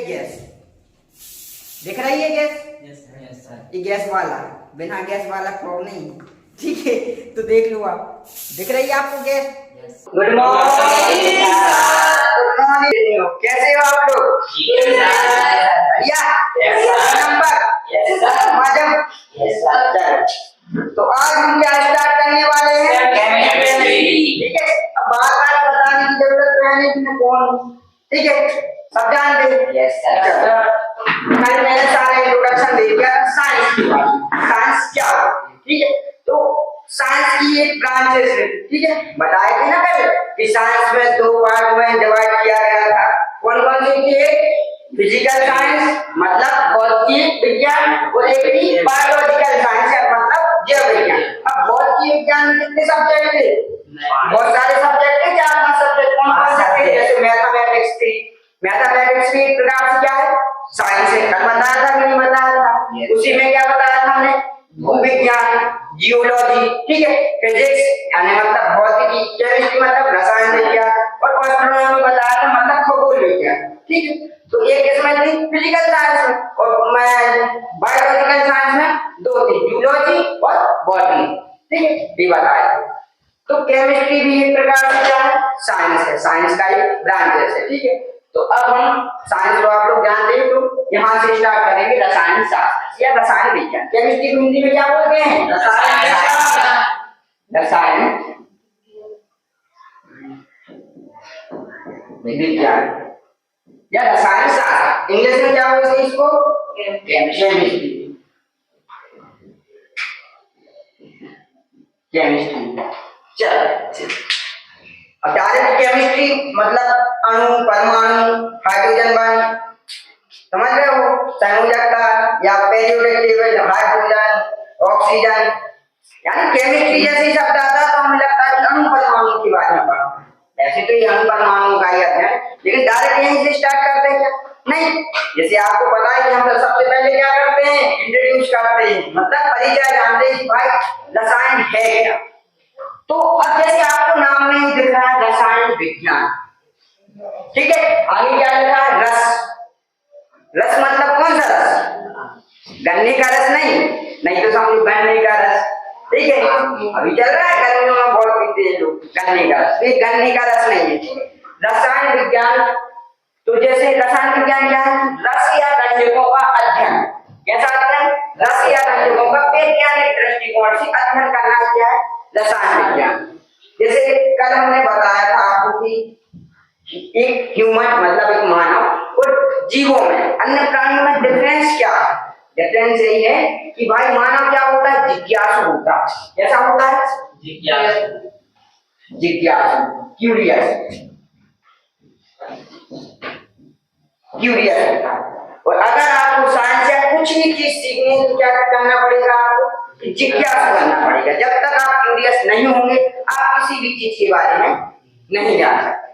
Gas दिख रही है गैस? ये गैस वाला, बिना गैस वाला फ्रॉग नहीं, ठीक है। तो देख लो आप, दिख रही है आपको gas? Good morning, good morning. कैसे हो आप लोग? बढ़िया नंबर मैडम। तो आज हम क्या स्टार्ट करने वाले हैं? केमिस्ट्री, ठीक है। अब बार बार बताने की जरूरत है नहीं कि कौन, ठीक है, सब जानते हैं। Yes sir. कल मैंने सारा इंट्रोडक्शन दे दिया साइंस की, साइंस क्या होती है, ठीक है। तो साइंस की एक ब्रांचेस है, ठीक है। बताया था ना कल कि साइंस में दो पार्ट में डिवाइड किया गया था। कौन कौन सी थी? फिजिकल साइंस मतलब भौतिक विज्ञान, और एक थी बायोलॉजिकल साइंस मतलब जीव विज्ञान। अब भौतिक विज्ञान में कितने सब्जेक्ट थे? बहुत सारे सब्जेक्ट थे, 4-5 सब्जेक्ट। कौन कौन से थे? जैसे मैथमेटिक्स थी। मैथमेटिक्स भी एक प्रकार से क्या है? साइंस है। कल बताया था कि नहीं बताया था? उसी में क्या बताया था हमने? भूविज्ञान, जियोलॉजी, ठीक है, फिजिक्स यानी मतलब भौतिकी, केमिस्ट्री मतलब रसायन विज्ञान, और एस्ट्रोनॉमी बताया था मतलब खगोल विज्ञान, ठीक है। तो एक इसमें थी फिजिकल साइंस में, और मैं बायोलॉजिकल साइंस में दो थी, जूलॉजी और बॉटनी, ठीक है, ये बताया था। तो केमिस्ट्री भी एक प्रकार से क्या है? साइंस है, साइंस का एक ब्रांच है, ठीक है। तो अब हम साइंस को आप लोग जानते हैं, तो यहाँ से स्टार्ट करेंगे रसायन शास्त्र या रसायन विज्ञान। केमिस्ट्री को हिंदी में क्या बोलते हैं? रसायन विज्ञान या रसायन शास्त्र। इंग्लिश में क्या बोलते हैं इसको? केमिस्ट्री। केमिस्ट्री, चलो अब डायरेक्ट केमिस्ट्री मतलब अणु, परमाणु, हाइड्रोजन बॉन्ड, समझ रहे हो? संयोजकता या पेरियोडिक टेबल, हाइड्रोजन, ऑक्सीजन, यानी केमिस्ट्री जैसे शब्द आता है तो हमें लगता है कि अणु परमाणु की बात में पढ़ा। ऐसे तो ये अणु परमाणु का ही अर्थ है, लेकिन डायरेक्ट यहीं से स्टार्ट करते हैं क्या? नहीं, जैसे आपको पता है कि हम सबसे पहले क्या करते हैं? इंट्रोड्यूस करते हैं, मतलब परिचय जानते हैं कि भाई रसायन है क्या। तो अब जैसे आपको नाम में ही दिख रहा है रसायन विज्ञान, ठीक है। आगे क्या लिखा है? रस। रस मतलब कौन सा रस? गन्ने का रस नहीं, नहीं तो समझो गन्ने का रस, ठीक है। अभी चल रहा है गर्मियों में बहुत पीते हैं लोग गन्ने का रस, तो गन्ने का रस नहीं है। रसायन विज्ञान, तो जैसे रसायन विज्ञान क्या है? रस या रंजकों का अध्ययन। कैसा अध्ययन? रस या रंजकों का वैज्ञानिक दृष्टिकोण से अध्ययन करना क्या है? रसायन विज्ञान। जैसे कल हमने बताया था आपको कि एक ह्यूमन मतलब एक मानव और जीवों में, अन्य प्राणियों में डिफरेंस क्या है? डिफरेंस यही है कि भाई मानव क्या होता है? जिज्ञासु होता है। कैसा होता है? जिज्ञासु, क्यूरियस, क्यूरियस होता है। और अगर आपको साइंस या कुछ भी चीज सीखनी है तो क्या करना पड़ेगा? आपको जिज्ञासु बनना पड़ेगा। जब तक आप क्यूरियस नहीं होंगे आप किसी भी चीज के बारे में नहीं जान सकते।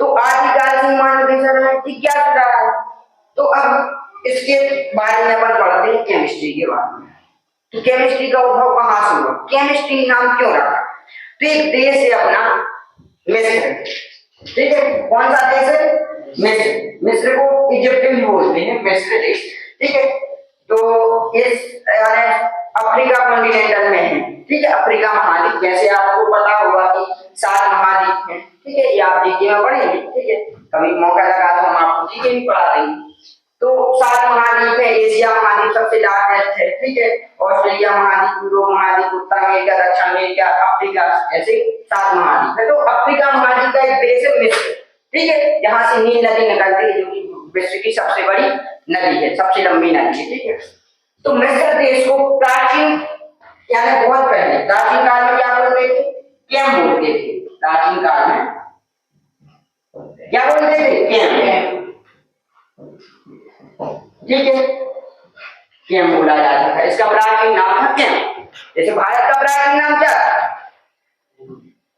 तो आदिकाल से मानव कैसा रहा है? जिज्ञासु रहा है। तो अब इसके बारे में अपन पढ़ते हैं केमिस्ट्री के बारे में। तो केमिस्ट्री का उद्भव कहाँ से हुआ? केमिस्ट्री नाम क्यों रखा? तो एक देश है अपना मिस्र, ठीक है। कौन सा देश है? मिस्र। मिस्र को इजिप्ट भी बोलते हैं, मिस्र देश, ठीक है। तो इस अफ्रीका कॉन्टिनेंटल में है, ठीक है, अफ्रीका महाद्वीप। जैसे आपको पता होगा कि 7 महाद्वीप हैं, ठीक है, ये आप जीके में पढ़ेंगे, ठीक है। कभी मौका लगा तो हम आपको जीके भी पढ़ा देंगे। तो 7 महाद्वीप है। एशिया महाद्वीप सबसे लार्जेस्ट है, ठीक है। ऑस्ट्रेलिया महाद्वीप, यूरोप महाद्वीप, उत्तर अमेरिका, दक्षिण अमेरिका, अफ्रीका, ऐसे 7 महाद्वीप है। तो अफ्रीका महाद्वीप का एक देश है मिस्र, ठीक है, जहां से नील नदी निकलती है, जो कि विश्व की सबसे बड़ी नदी है, सबसे लंबी नदी है, ठीक है। तो मिस्र देश को प्राचीन यानी बहुत पहले प्राचीन काल में क्या बोलते थे? केम बोलते थे। प्राचीन काल में क्या बोलते थे? केम, ठीक है, केम बोला जाता था। इसका प्राचीन नाम था केम। जैसे भारत का प्राचीन नाम क्या था?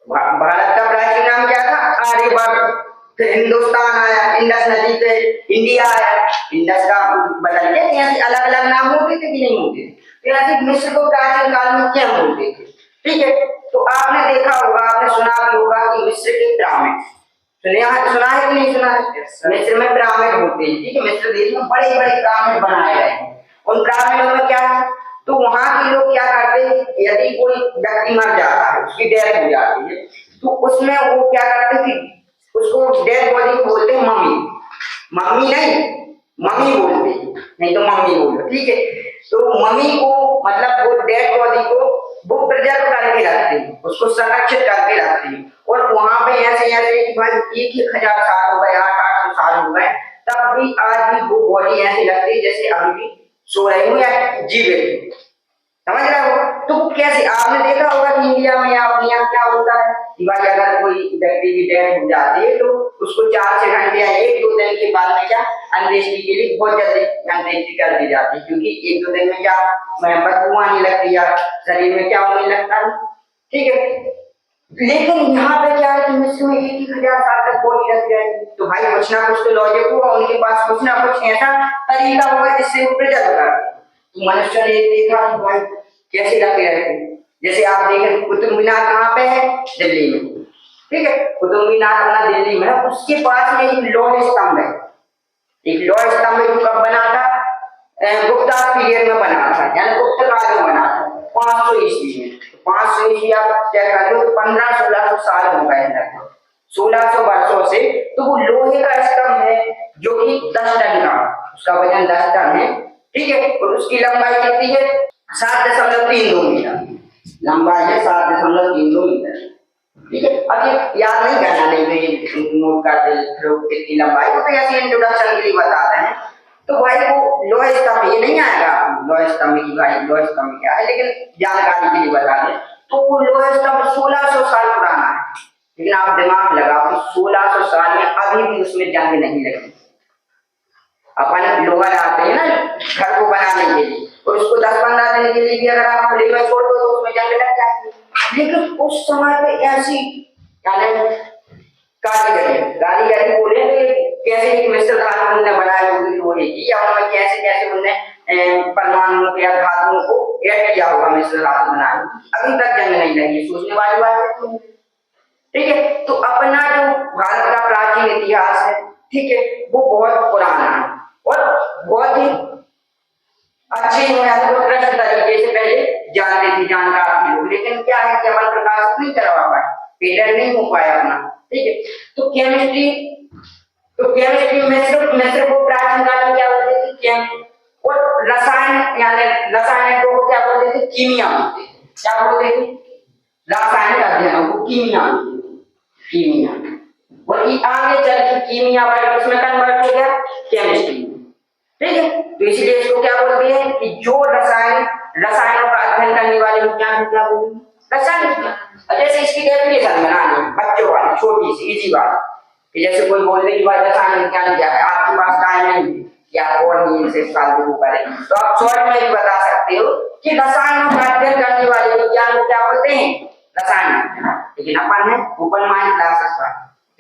भारत का प्राचीन नाम क्या था? आर्यभट्ट। फिर हिंदुस्तान आया, इंडस नदी पे इंडिया आया, इंडस का बदल के यहाँ अलग अलग नाम होते थे कि नहीं होते थे। ऐसे मिस्र को प्राचीन काल में क्या बोलते थे, ठीक है। तो आपने देखा होगा, आपने सुना भी होगा कि मिस्र के पिरामिड, सुना है कि नहीं सुना है? मिस्र में पिरामिड होते हैं, ठीक है। मिस्र देश में बड़े बड़े पिरामिड बनाए गए हैं। उन पिरामिडों में क्या है, तो वहां के लोग क्या करते हैं, यदि कोई व्यक्ति मर जाता है, उसकी डेथ हो जाती है, तो उसमें वो क्या करते हैं कि उसको डेड बॉडी को बोलते हैं मम्मी। मम्मी नहीं, मम्मी बोलते हैं, नहीं तो मम्मी बोलो, ठीक है। तो मम्मी को मतलब वो डेड बॉडी को वो प्रिजर्व करके रखते हैं, उसको संरक्षित करके रखते हैं। और वहां पे ऐसे ऐसे कि भाई 1000 साल हो गए, 800 साल हो गए, तब भी आज भी वो बॉडी ऐसी लगती है जैसे अभी भी सो रही हो या जीवित, समझ रहे हो? तो कैसे आपने देखा होगा कि इंडिया में या अपने यहाँ क्या होता है कि भाई अगर कोई व्यक्ति की डेथ हो जाती है तो उसको 4-6 घंटे या 1-2 दिन के बाद में क्या अंत्येष्टि के लिए बहुत जल्दी अंत्येष्टि कर दी जाती है, क्योंकि 1-2 दिन में क्या बदबू आने लगती है, शरीर में क्या होने लगता है, ठीक है। लेकिन यहाँ पे क्या है कि मिस्र में 1000 साल तक बॉडी रख जाएगी, तो भाई कुछ ना कुछ तो लॉजिक होगा, उनके पास कुछ ना कुछ ऐसा तरीका होगा जिससे वो प्रिजर्व कर। तो मनुष्य ने देखा कि भाई कैसे रखे रहते, जैसे आप देखें कुतुब मीनार कहाँ पे है, दिल्ली में, ठीक है। कुतुब मीनार अपना दिल्ली में है, उसके पास में एक लौह स्तंभ है। एक लौह स्तंभ जो कब बना था, गुप्ता पीरियड में बना था, यानी गुप्त काल में बना था, 500 ईस्वी में। 500 ईस्वी आप चेक कर लो तो 1500-1600 साल हो गए लगभग, 1600 वर्षों से। तो वो लोहे का स्तंभ है जो कि 10 टन का, उसका वजन 10 टन है, ठीक है। और उसकी लंबाई कितनी है, 7.32 मीटर लंबाई है, 7.32 मीटर, ठीक है। अब ये याद नहीं करना, नहीं नोट करते कितनी लंबाई, वो तो ऐसे इंट्रोडक्शन के लिए बता रहे हैं। तो भाई वो लौह स्तंभ, ये नहीं आएगा लौह स्तंभ की भाई लौह स्तंभ क्या है, लेकिन जानकारी के लिए बता दें। तो वो लौह स्तंभ 1600 साल पुराना है, लेकिन आप दिमाग लगाओ कि 1600 साल में अभी भी उसमें जंग नहीं लगी। अपन लोहा लाते हैं ना घर को बनाने के लिए, और उसको 10-15 दिन के लिए भी अगर आप खुले में छोड़ दो तो उसमें जंग लग जाती है। लेकिन उस समय पे ऐसी कारीगरी बोले कैसे एक मिस्र धातु उन्होंने बनाई होगी लोहे की, या उनमें कैसे कैसे उन्होंने परमाणु या धातुओं को ऐड किया होगा मिस्र धातु बनाई, अभी तक जंग नहीं लगी, सोचने वाली बात है, ठीक है। तो अपना जो भारत का प्राचीन इतिहास है, ठीक है, वो बहुत पुराना है और बहुत ही अच्छी उत्कृष्ट तरीके से पहले जानते थे जानकार थे लोग। लेकिन क्या है कि अपन प्रकाशित नहीं करवा पाए, पेटेंट नहीं हो पाया अपना, ठीक है। तो केमिस्ट्री मिस्र को प्राचीन काल में क्या बोलते थे, और रसायन यानी रसायन को क्या बोलते थे, कीमिया बोलते थे। क्या बोलते थे, रासायनिक अध्ययन को कीमिया, और आगे चल के कीमिया वर्ड किसमें कन्वर्ट हो गया, केमिस्ट्री, ठीक है। तो इसलिए इसको क्या बोलते हैं कि जो रसायनों का अध्ययन करने वाले विज्ञान को क्या बोलते हैं, रसायन विज्ञान। जैसे इसकी डेफिनेशन बनानी बच्चों वाली छोटी सी इजी बात, कि जैसे कोई बोल दे कि भाई रसायन विज्ञान क्या है, आपके पास टाइम नहीं या और नहीं से फालतू करें, तो आप शॉर्ट में भी बता सकते हो कि रसायनों का अध्ययन करने वाले विज्ञान को क्या बोलते हैं, रसायन विज्ञान। लेकिन अपन है ओपन माइंड क्लासेस पर,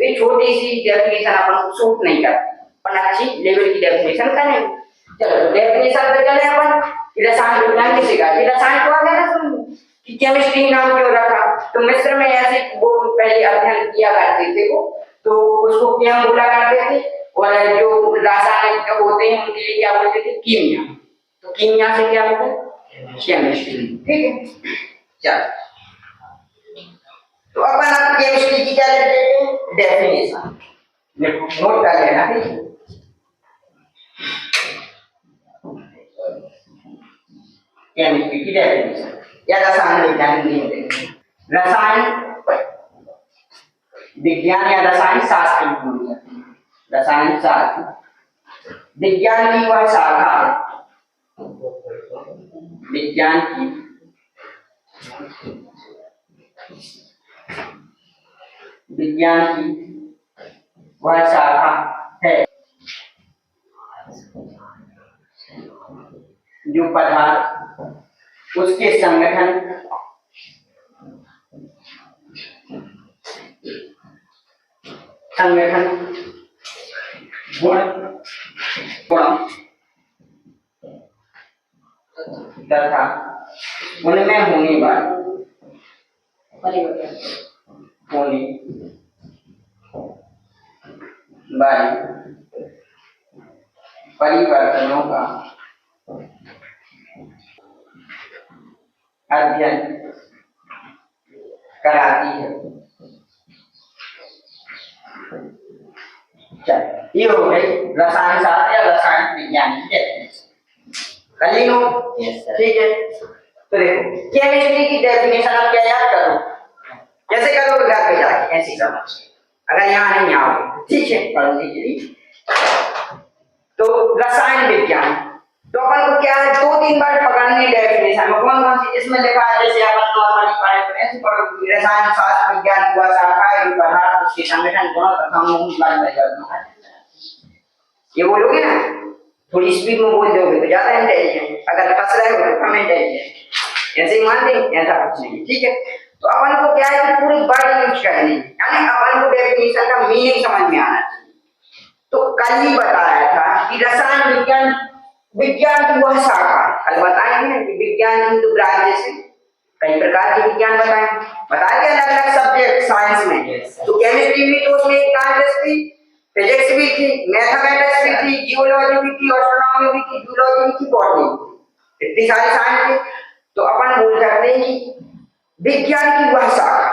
तो छोटी सी डेफिनेशन अपन को सूट नहीं करती, अपन अच्छी लेवल की डेफिनेशन करें। चलो डेफिनेशन पे चले अपन, रसायन विज्ञान किसे कहते हैं, रसायन को आगे ना समझो कि केमिस्ट्री नाम क्यों रखा। तो मिस्र में ऐसे वो पहले अध्ययन किया करते थे वो, तो उसको केम बोला करते थे, और जो रासायनिक होते हैं उनके लिए क्या बोलते थे, कीमिया। तो कीमिया से क्या होता है, केमिस्ट्री, ठीक है। चलो तो अपन अब केमिस्ट्री की क्या लेते हैं, डेफिनेशन नोट कर लेना, ठीक है। केमिस्ट्री की डेफिनेशन या रसायन विज्ञान की, रसायन विज्ञान या रसायन शास्त्र, रसायन शास्त्र विज्ञान की वह शाखा है, विज्ञान की वह शाखा है जो पदार्थ उसके संगठन गुण तथा उनमें होने वाले परिवर्तनों का अध्ययन कराती है। ये हो गई रसायन शास्त्र या रसायन विज्ञान की डेफिनेशन। कर ली हो? ठीक है। तो देखो केमिस्ट्री की डेफिनेशन आप क्या याद करो, कैसे करोगे घर पे जाके ऐसी समझ, अगर यहाँ नहीं आओगे ठीक है पढ़ लीजिए। तो रसायन विज्ञान तो अपन को क्या है 2-3 बार पकड़नी डेफिनेशन में कौन कौन सी इसमें लिखा है, जैसे अपन नॉर्मली पढ़े तो ऐसे पढ़ो रसायन शास्त्र विज्ञान हुआ शाखा है पदार्थ उसके संगठन गुण तथा परिवर्तन। ये बोलोगे ना थोड़ी स्पीड में बोल दोगे तो ज्यादा इंटेलिजेंट, अगर फंस रहे हो तो कम इंटेलिजेंट, ऐसे ही मानते हैं ऐसा कुछ नहीं ठीक है। तो अपन को क्या है कि पूरी वर्ड यूज करनी यानी अपन को डेफिनेशन का मीनिंग समझ में आना चाहिए। तो कल ही बताया था कि रसायन विज्ञान विज्ञान की वह शाखा, कल बताएंगे कि विज्ञान की दो ब्रांचेस हैं, कई प्रकार के विज्ञान बताएंगे अलग अलग सब्जेक्ट साइंस में। तो केमिस्ट्री में तो उसमें एक ब्रांचेस थी, फिजिक्स भी थी, मैथमेटिक्स भी थी, जियोलॉजी भी थी, एस्ट्रोनॉमी भी थी, जूलॉजी भी थी, बॉटनी भी, इतनी सारी साइंस थी। तो अपन बोल सकते हैं कि विज्ञान की वह शाखा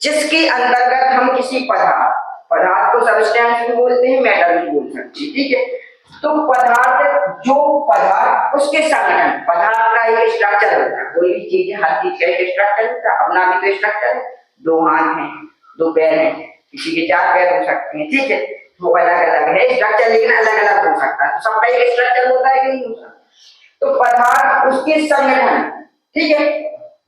जिसके अंतर्गत हम किसी पदार्थ को सब्सटेंस भी बोलते हैं, मैटर भी बोल सकते हैं ठीक है। तो पदार्थ उसके संगठन, पदार्थ का एक स्ट्रक्चर होता है, कोई भी चीज हर चीज का एक स्ट्रक्चर होता है, अपना भी तो स्ट्रक्चर है, 2 हाथ हैं 2 पैर हैं, किसी के 4 पैर हो सकते हैं ठीक है, वो अलग अलग है स्ट्रक्चर लेकिन अलग अलग हो सकता है, तो सबका एक स्ट्रक्चर होता है कि नहीं होता। तो पदार्थ उसके संगठन ठीक है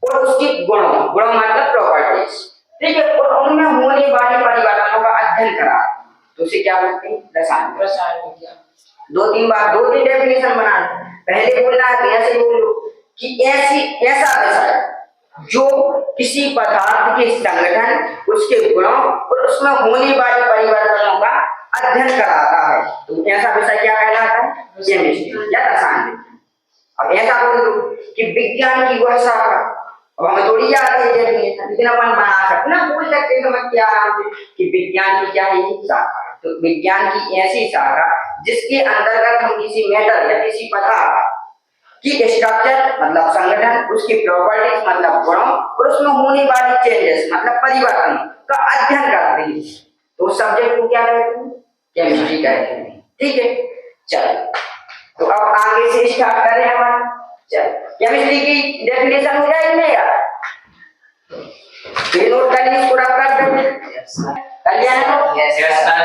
और उसकी गुण मतलब प्रॉपर्टीज ठीक है, और उनमें होने वाले परिवर्तनों का अध्ययन करा, तो उसे क्या बोलते हैं रसायन विज्ञान। 2-3 डेफिनेशन बनाना, पहले बोलना है तो ऐसे बोलो कि ऐसा विषय जो किसी पदार्थ के संगठन उसके गुणों और उसमें होने वाले परिवर्तनों का अध्ययन कराता है, तो ऐसा विषय क्या कहलाता है केमिस्ट्री या रसायन विज्ञान। अब ऐसा बोल दो कि विज्ञान की वह शाखा, अब हमें थोड़ी याद है डेफिनेशन लेकिन अपन बना सकते ना, बोल सकते हैं समझ के आराम से कि विज्ञान की क्या है शाखा। तो विज्ञान की ऐसी शाखा जिसके अंतर्गत हम किसी मैटर या किसी पदार्थ की स्ट्रक्चर मतलब संगठन, उसकी प्रॉपर्टीज मतलब गुणों और उसमें होने वाली चेंजेस मतलब परिवर्तन का अध्ययन करते हैं, तो उस सब्जेक्ट को क्या कहते हैं केमिस्ट्री कहते हैं ठीक है। चलो तो अब आगे से स्टार्ट करें हमारा, चलो केमिस्ट्री की डेफिनेशन हो जाएगी ना यार, ये नोट कर लीजिए पूरा कर देंगे कल्याण को। Yes sir.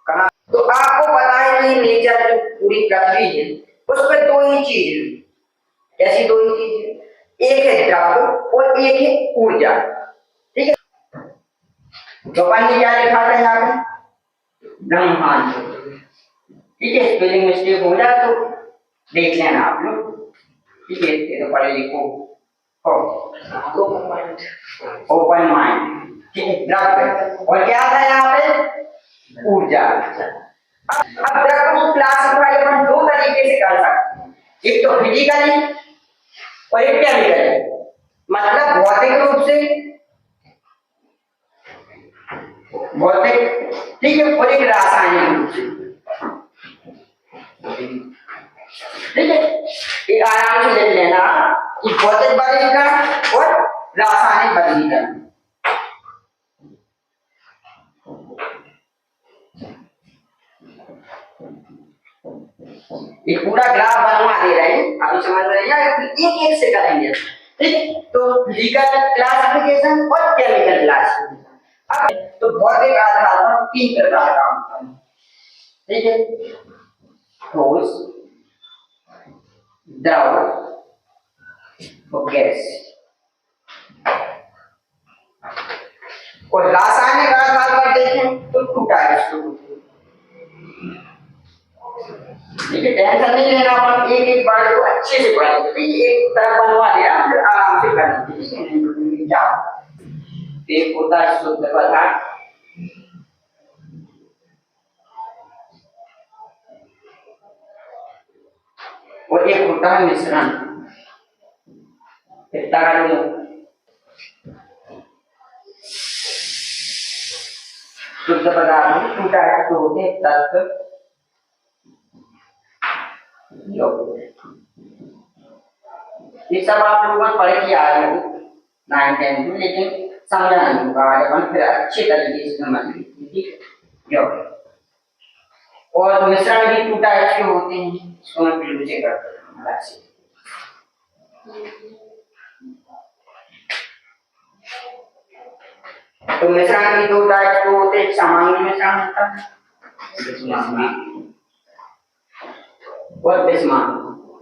कहाँ तो आपको पता है कि नेचर जो पूरी पृथ्वी है उस पर 2 ही चीज है, कैसी 2 ही चीज है, एक है द्रव्य और एक है ऊर्जा ठीक है। तो पानी क्या लिखा था यहाँ पे ब्रह्मांड ठीक है, स्पेलिंग मिस्टेक हो जाए तो देख लेना आप लोग ठीक है, ये तो पढ़े लिखो ओपन माइंड ठीक है। द्रव्य और क्या था यहाँ पे ऊर्जा। अब द्रव्य को क्लासिफाई अपन 2 तरीके से कर सकते हैं, एक तो फिजिकली और एक केमिकली, मतलब भौतिक रूप से भौतिक ठीक है, और एक रासायनिक रूप से ठीक है। एक आराम से लिख लेना कि भौतिक वर्गीकरण और रासायनिक वर्गीकरण। एक पूरा ग्राफ बनवा दे रहे हैं, अभी समझ रहे हैं एक से करेंगे ठीक। तो फिजिकल क्लासिफिकेशन और केमिकल क्लासिफिकेशन। अब तो भौतिक आधार पर 3 प्रकार का होता है ठीक है, ठोस द्रव और गैस। और रासायनिक आधार पर देखें तो 2 टाइप्स ठीक है, टेंशन नहीं लेना, अपन एक बार को अच्छे से पढ़ेंगे ठीक है, एक तरफ बनवा दिया फिर आराम से करेंगे ठीक है। क्या एक होता है शुद्ध पदार्थ और एक होता है मिश्रण, शुद्ध पदार्थ टू टाइप्स के होते हैं, तत्व, यौगिक। ये सब आप लोगों ने पढ़ के आए हो 9 10 में, लेकिन समझा नहीं होगा, आज अपन फिर अच्छे तरीके से समझ लेंगे। ठीक, यौगिक और मिश्रण भी टू टाइप्स के होते हैं, इसको मैं बिल्कुल से करता हूँ। तो मिश्रण भी दो टाइप के होते हैं, सामान्य मिश्रण होता है और विषमान।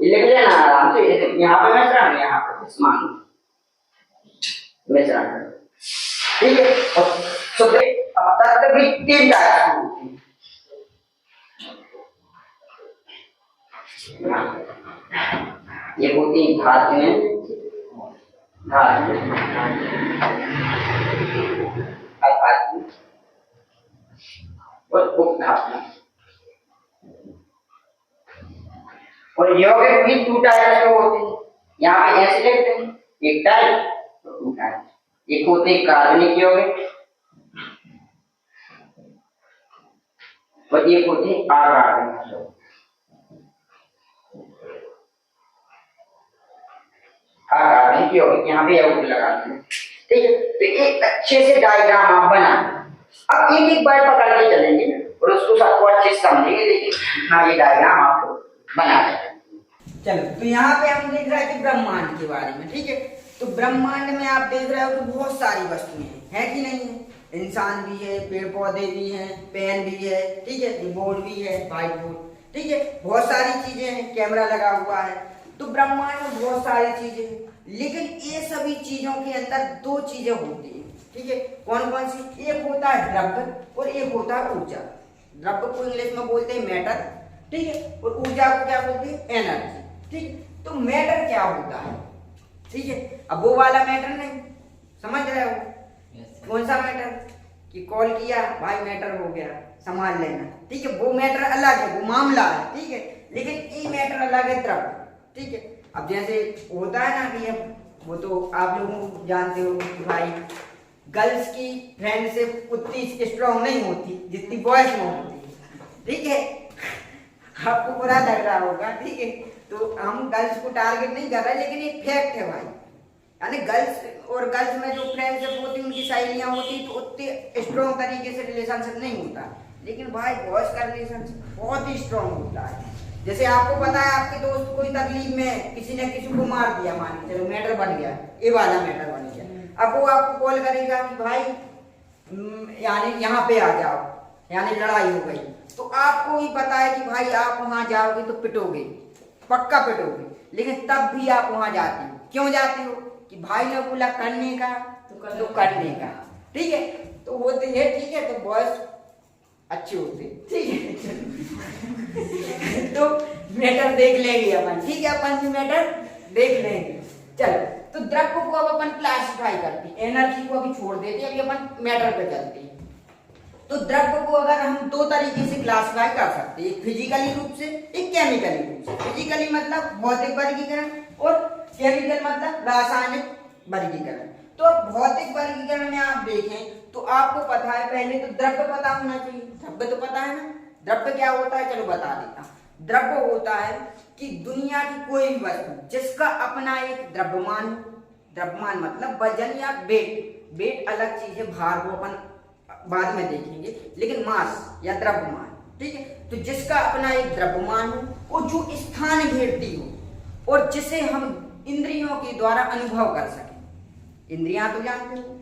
ये लिख लेना आराम से, यहाँ पे मिश्रण, यहाँ पे विषमान मिश्रण। ठीक है, और शुद्ध तत्व भी 3 टाइप के होते हैं। ये होती है धातु में, धातु और उपधातु, और यौगिक भी 2 टाइप के होते हैं। यहाँ पे ऐसे लिखते हैं, एक टाइप और 2 टाइप। एक होते हैं कार्बनिक यौगिक और एक होते हैं अकार्बनिक यौगिक। अकार्बनिक यौगिक यहाँ पे यौगिक लगाते हैं। ठीक है, तो एक अच्छे से डायग्राम आप बनाएं। अब एक एक बार पकड़ के चलेंगे और उसको सबको अच्छे से समझेंगे, लेकिन हाँ ये डायग्राम आप लोग बना लें। चलो, तो यहाँ पे हम देख रहे थे ब्रह्मांड के बारे में। ठीक है, तो ब्रह्मांड में आप देख रहे हो कि बहुत सारी वस्तुएं हैं कि नहीं है? इंसान भी है, पेड़ पौधे भी हैं, पेन भी है, ठीक है, बोर्ड भी है, व्हाइट बोर्ड, ठीक है, बहुत सारी चीजें हैं, कैमरा लगा हुआ है। तो ब्रह्मांड में बहुत सारी चीजें हैं, लेकिन ये सभी चीजों के अंदर 2 चीजें होती हैं। ठीक है, कौन कौन सी? एक होता है द्रव्य और एक होता है ऊर्जा। द्रव्य को इंग्लिश में बोलते हैं मैटर, ठीक है, और ऊर्जा को क्या बोलते हैं? एनर्जी। ठीक, तो मैटर क्या होता है? ठीक है, अब वो वाला मैटर नहीं, समझ रहे हो? कौन सा मैटर? कि कॉल किया भाई मैटर हो गया, संभाल लेना। ठीक है, वो मैटर अलग है, वो मामला है। ठीक है, लेकिन ये मैटर अलग है, द्रव्य। ठीक है, अब जैसे होता है ना कि वो तो आप लोग जानते हो कि भाई गर्ल्स की फ्रेंडशिप उतनी स्ट्रॉन्ग नहीं होती जितनी बॉयज में होती। ठीक है, आपको बुरा लग रहा होगा। ठीक है, तो हम गर्ल्स को टारगेट नहीं कर रहे, लेकिन एक फैक्ट है भाई, यानी गर्ल्स और गर्ल्स में जो फ्रेंडशिप होती है, उनकी सहेलियां होती तो उतने स्ट्रॉन्ग तरीके से रिलेशनशिप नहीं होता, लेकिन भाई बॉयज का रिलेशनशिप बहुत ही स्ट्रॉन्ग होता है। जैसे आपको पता है, आपके दोस्त कोई तकलीफ में किसी ने किसी को मार दिया, मान के चलो मैटर बन गया, ये वाला मैटर बन गया। अब वो आपको कॉल करेगा कि भाई यानी यहाँ पे आ जाओ, यानी लड़ाई हो गई, तो आपको भी पता है कि भाई आप वहां जाओगे तो पिटोगे, पक्का पिटोगे, लेकिन तब भी आप वहां जाते हो। क्यों जाते हो? कि भाई ने बोला करने का तो करने का। ठीक है, तो होते हैं। ठीक है, तो बॉयज अच्छे होते। ठीक है, तो मैटर देख लेंगे अपन। ठीक है, अपन भी मैटर देख लेंगे। चलो, तो द्रव्य को अब अपन क्लासिफाई करते हैं, एनर्जी को अभी छोड़ देते हैं, अभी अपन मैटर पे चलते हैं। तो द्रव्य को अगर हम 2 तरीके से क्लासिफाई कर सकते हैं, एक फिजिकली रूप से, एक केमिकली रूप से। फिजिकली मतलब भौतिक वर्गीकरण और केमिकल मतलब रासायनिक वर्गीकरण। तो भौतिक वर्गीकरण में आप देखें तो आपको पता है, पहले तो द्रव्य पता होना चाहिए। द्रव्य तो पता है ना, द्रव्य क्या होता है? चलो बता देता। द्रव्य होता है कि दुनिया की कोई भी वस्तु जिसका अपना एक द्रव्यमान, द्रव्यमान मतलब वजन या वेट, वेट अलग चीज है, भार को अपन बाद में देखेंगे, लेकिन मास या द्रव्यमान। ठीक है, तो जिसका अपना एक द्रव्यमान हो और जो स्थान घेरती हो और जिसे हम इंद्रियों के द्वारा अनुभव कर सकें। इंद्रियां तो जानते हो,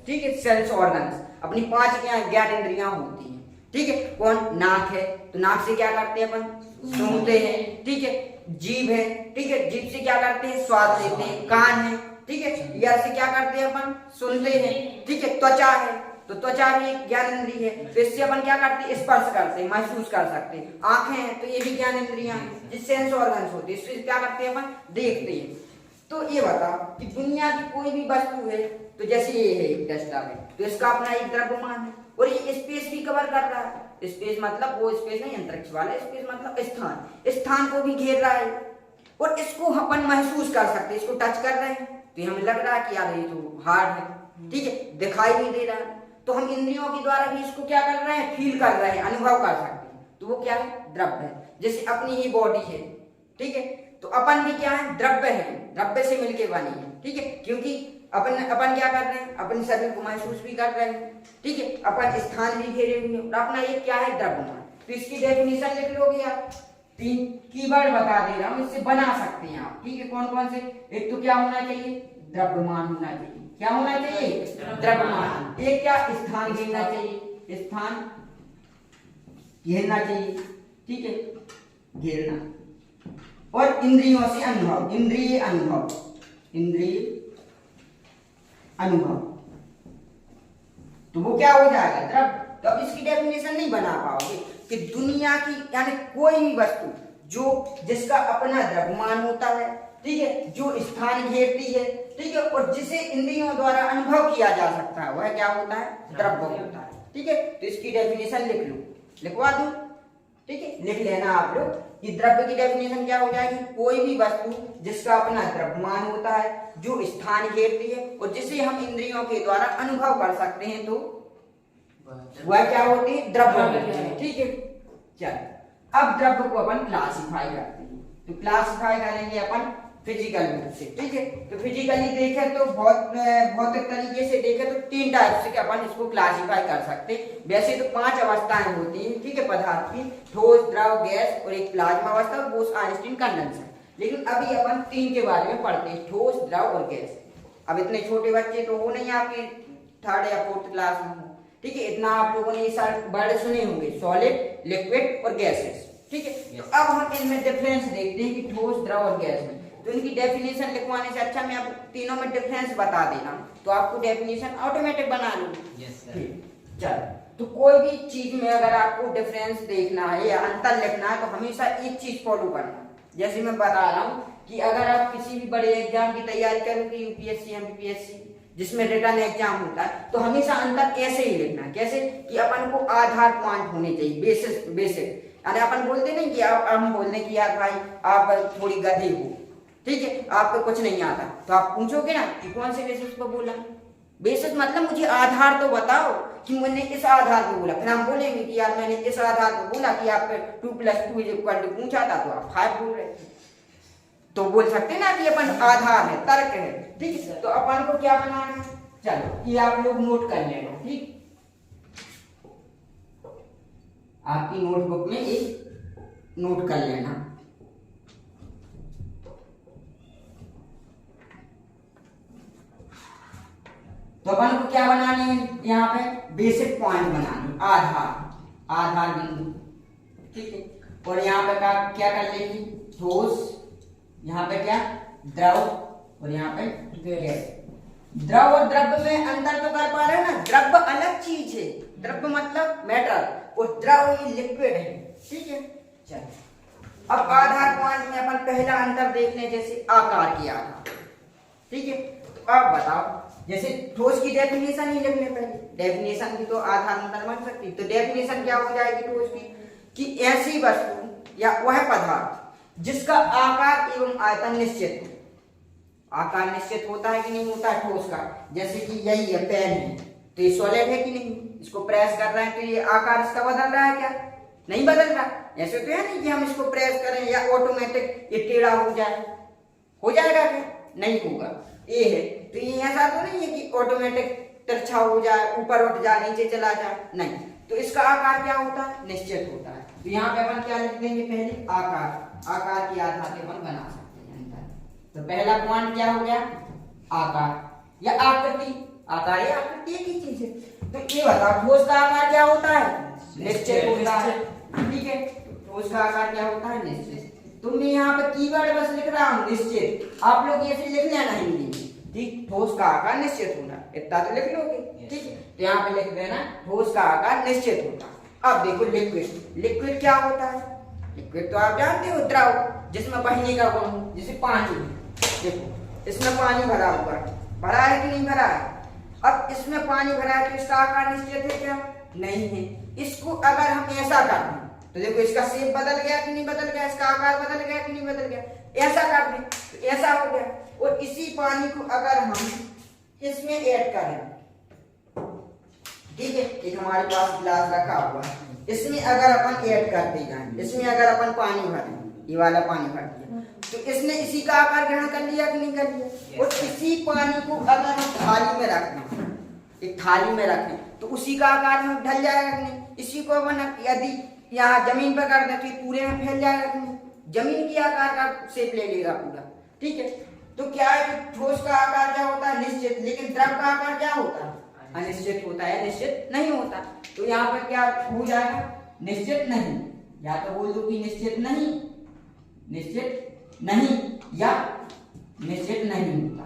ठीक है, सेंस ऑर्गन्स, अपनी 5 ज्ञान इंद्रियां होती हैं। ठीक है, कौन? नाक है, तो नाक से क्या करते हैं अपन? सूंघते हैं। ठीक है, जीभ है, ठीक है, जीभ से क्या करते हैं? स्वाद लेते हैं। कान है, ठीक है, ईयर से क्या करते हैं अपन? सुनते हैं। ठीक है, त्वचा है, तो त्वचा भी एक ज्ञान इंद्रिय है, तो इससे अपन क्या करते हैं? स्पर्श करते हैं, महसूस कर सकते हैं। आंखें हैं, तो ये भी ज्ञान इंद्रियां हैं, जिस सेंस ऑर्गन्स होते हैं, इससे क्या करते हैं? अपन देखते हैं। तो ये बताओ कि दुनिया की कोई भी वस्तु है, तो जैसे ये है एक डस्टबिन, तो इसका अपना एक द्रव्यमान है और ये स्पेस भी कवर कर रहा है। स्पेस मतलब वो स्पेस नहीं अंतरिक्ष वाला, स्पेस मतलब स्थान, स्थान को भी घेर रहा है और इसको अपन महसूस कर सकते हैं, इसको टच कर रहे हैं तो हमें लग रहा है कि यार ये तो हार्ड है। ठीक है, दिखाई नहीं दे रहा है। तो हम इंद्रियों के द्वारा भी इसको क्या कर रहे हैं, फील कर रहे हैं, अनुभव कर सकते हैं। तो वो क्या है, द्रव्य है। जैसे अपनी ही बॉडी है, ठीक है, तो अपन भी क्या है, द्रव्य है, द्रव्य से मिलके बनी है, ठीक है, क्योंकि अपन क्या कर रहे हैं, अपने शरीर को महसूस भी कर रहे हैं, ठीक है, अपन स्थान भी घेरे हुए हैं, अपना ये क्या है, द्रव्यमान। तो इसकी डेफिनेशन लिख लोगे आप, 3 कीवर्ड बता दे रहा हूं, इससे बना सकते हैं आप, ठीक है। कौन कौन से, एक तो क्या होना चाहिए, द्रव्यमान होना चाहिए। क्या होना चाहिए, द्रव्यमान। एक क्या, स्थान घेरना चाहिए, स्थान घेरना चाहिए, ठीक है, घेरना। और इंद्रियों से अनुभव, इंद्रिय अनुभव, इंद्रिय अनुभव, तो वो क्या हो जाएगा, द्रव्य। तो अब इसकी डेफिनेशन नहीं बना पाओगे कि दुनिया की यानी कोई भी वस्तु जो जिसका अपना द्रव्यमान होता है, ठीक है, जो स्थान घेरती है, ठीक है, और जिसे इंद्रियों द्वारा अनुभव किया जा सकता है, वह क्या होता है, द्रव्य होता है, ठीक है। तो इसकी डेफिनेशन लिख लो, लिखवा दो, ठीक है, लिख लेना आप लोग कि द्रव्य की डेफिनेशन क्या हो जाएगी, कोई भी वस्तु जिसका अपना द्रव्यमान होता है, जो स्थान घेरती है और जिसे हम इंद्रियों के द्वारा अनुभव कर सकते हैं, तो वह क्या होती है, द्रव्य होती है, ठीक है। चल अब द्रव्य को अपन क्लासिफाई करते हैं, तो क्लासिफाई करेंगे अपन फिजिकल रूप से, ठीक है। तो फिजिकली देखे तो भौतिक तरीके से देखे तो 3 टाइप से अपन इसको क्लासिफाई कर सकते हैं। वैसे तो 5 अवस्थाएं होती हैं, ठीक है, पदार्थ की, ठोस, द्रव, गैस और एक प्लाज्मा अवस्था और बोस-आइंस्टीन कंडेंसर। लेकिन अभी अपन 3 के बारे में पढ़ते हैं, ठोस, द्रव और गैस। अब इतने छोटे बच्चे तो वो नहीं आपके 3rd या 4th क्लास में, ठीक है, इतना आप लोगों ने ये सारे वर्ड सुने होंगे, सॉलिड, लिक्विड और गैसेस, ठीक है। तो अब हम इनमें डिफरेंस देखते हैं कि ठोस, द्रव और गैस में। तो इनकी डेफिनेशन लिखवाने से अच्छा मैं आपको तीनों में डिफरेंस बता देना, तो आपको डेफिनेशन ऑटोमेटिक बना लो। चल, तो कोई भी चीज में अगर आपको डिफरेंस देखना है या अंतर लिखना है, तो हमेशा एक चीज फॉलो करना। जैसे मैं बता रहा हूँ कि अगर आप किसी भी बड़े एग्जाम की तैयारी करोगे, यूपीएससी, एमपीएससी, जिसमें रिटर्न एग्जाम होता है, तो हमेशा अंतर ऐसे ही लिखना है। कैसे कि अपन को आधार पॉइंट होने चाहिए, बेसिक यानी अपन बोलते नहीं कि हम बोलने की यार भाई आप थोड़ी गधे हो, ठीक है, आपको कुछ नहीं आता, तो आप पूछोगे ना कि कौन से बेसिस पर बोला। बेसिस मतलब मुझे आधार तो बताओ कि मैंने इस आधार पर बोला, फिर हम बोलेंगे कि यार मैंने इस आधार पर बोला कि आप 2 + 2 पूछा था तो आप 5 बोल रहे थे, तो बोल सकते ना कि अपन आधार है, तर्क है, ठीक है। तो अपन को क्या बनाना है, चलो ये आप लोग नोट कर लेना, ठीक, आपकी नोटबुक में एक नोट कर लेना। तो अपन को क्या बनाने हैं, यहाँ पे बेसिक पॉइंट बनाने, आधार बिंदु, ठीक है। और यहाँ पे क्या कर लेंगे, ठोस, यहाँ पे क्या, द्रव, और यहाँ पे गैस। द्रव और द्रव्य में अंतर तो कर पा रहे हैं ना, द्रव्य अलग चीज है, द्रव्य मतलब मैटर, और द्रव ये लिक्विड है, ठीक है। चलो अब आधार पॉइंट में अपन पहला अंतर देख लें, जैसे आकार की आधार, ठीक है। तो अब बताओ, जैसे ठोस की डेफिनेशन ही लिख लें पहले, डेफिनेशन भी तो आधार अंतर बन सकती, तो डेफिनेशन क्या हो जाएगी ठोस की, कि ऐसी वस्तु या वह पदार्थ जिसका आकार एवं आयतन निश्चित हो। आकार निश्चित होता है कि नहीं होता है ठोस का, जैसे कि यही है पेन है, तो ये सॉलिड है कि नहीं, इसको प्रेस कर रहे हैं तो ये आकार इसका बदल रहा है क्या, नहीं बदल रहा। ऐसे तो है नहीं कि हम इसको प्रेस करें या ऑटोमेटिक ये टेढ़ा हो जाएगा क्या, नहीं होगा। ये है तो ये ऐसा तो नहीं है कि ऑटोमेटिक तिरछा हो जाए, ऊपर उठ जाए, नीचे चला जाए, नहीं। तो इसका आकार क्या होता है, निश्चित होता है। तो यहाँ पे अपन क्या लिख देंगे, पहले आकार की आधार पे अपन बना सकते हैं। तो पहला पॉइंट क्या हो गया, आकार या आकृति। आकार या आकृति एक ही चीज है। तो ये बताओ ठोस का आकार क्या होता है, निश्चित होता है, ठीक है। ठोस का आकार क्या होता है, निश्चित। तुमने यहाँ पे कीवर्ड बस लिख रहा हूँ निश्चित, आप लोग ऐसे लिख लेना हिंदी में, ठीक, ठोस का आकार निश्चित होना, इतना तो लिख लोगे, ठीक है। तो यहाँ पे लिख देना ठोस का आकार निश्चित होता। अब देखो लिक्विड क्या होता है, लिक्विड तो आप जानते हो, द्रव जिसमें बहने का गुण हो, जैसे पानी। देखो इसमें पानी भरा हुआ है, भरा है कि नहीं भरा है। अब इसमें पानी भरा है तो इसका आकार निश्चित है क्या, नहीं है। इसको अगर हम ऐसा कर दें तो देखो इसका शेप बदल गया कि नहीं बदल गया, इसका आकार बदल गया कि नहीं बदल गया। ऐसा कर दें तो ऐसा हो गया। और इसी पानी को अगर हम इसमें ऐड करें, ठीक है। एक हमारे पास गिलास रखा हुआ है, इसमें अगर अपन ऐड करते जाएं, इसमें अगर अपन पानी भरें, ये वाला पानी भर दिया, तो इसने इसी का आकार ग्रहण कर लिया कि नहीं कर लिया। और इसी पानी को अगर हम थाली में रख दें, एक थाली में रखें, तो उसी का आकार में ढल जाएगा कि नहीं। इसी को अपन यदि यहाँ जमीन पर कर दें तो ये पूरे में फैल जाएगा कि नहीं, जमीन की आकार का शेप ले लेगा पूरा। ठीक है। तो क्या है कि ठोस का आकार क्या होता है, निश्चित, लेकिन द्रव का आकार क्या होता है, अनिश्चित होता है, निश्चित नहीं होता। तो यहाँ पर क्या हो जाएगा, निश्चित नहीं, या तो बोल दो कि निश्चित नहीं, निश्चित नहीं, या निश्चित नहीं होता,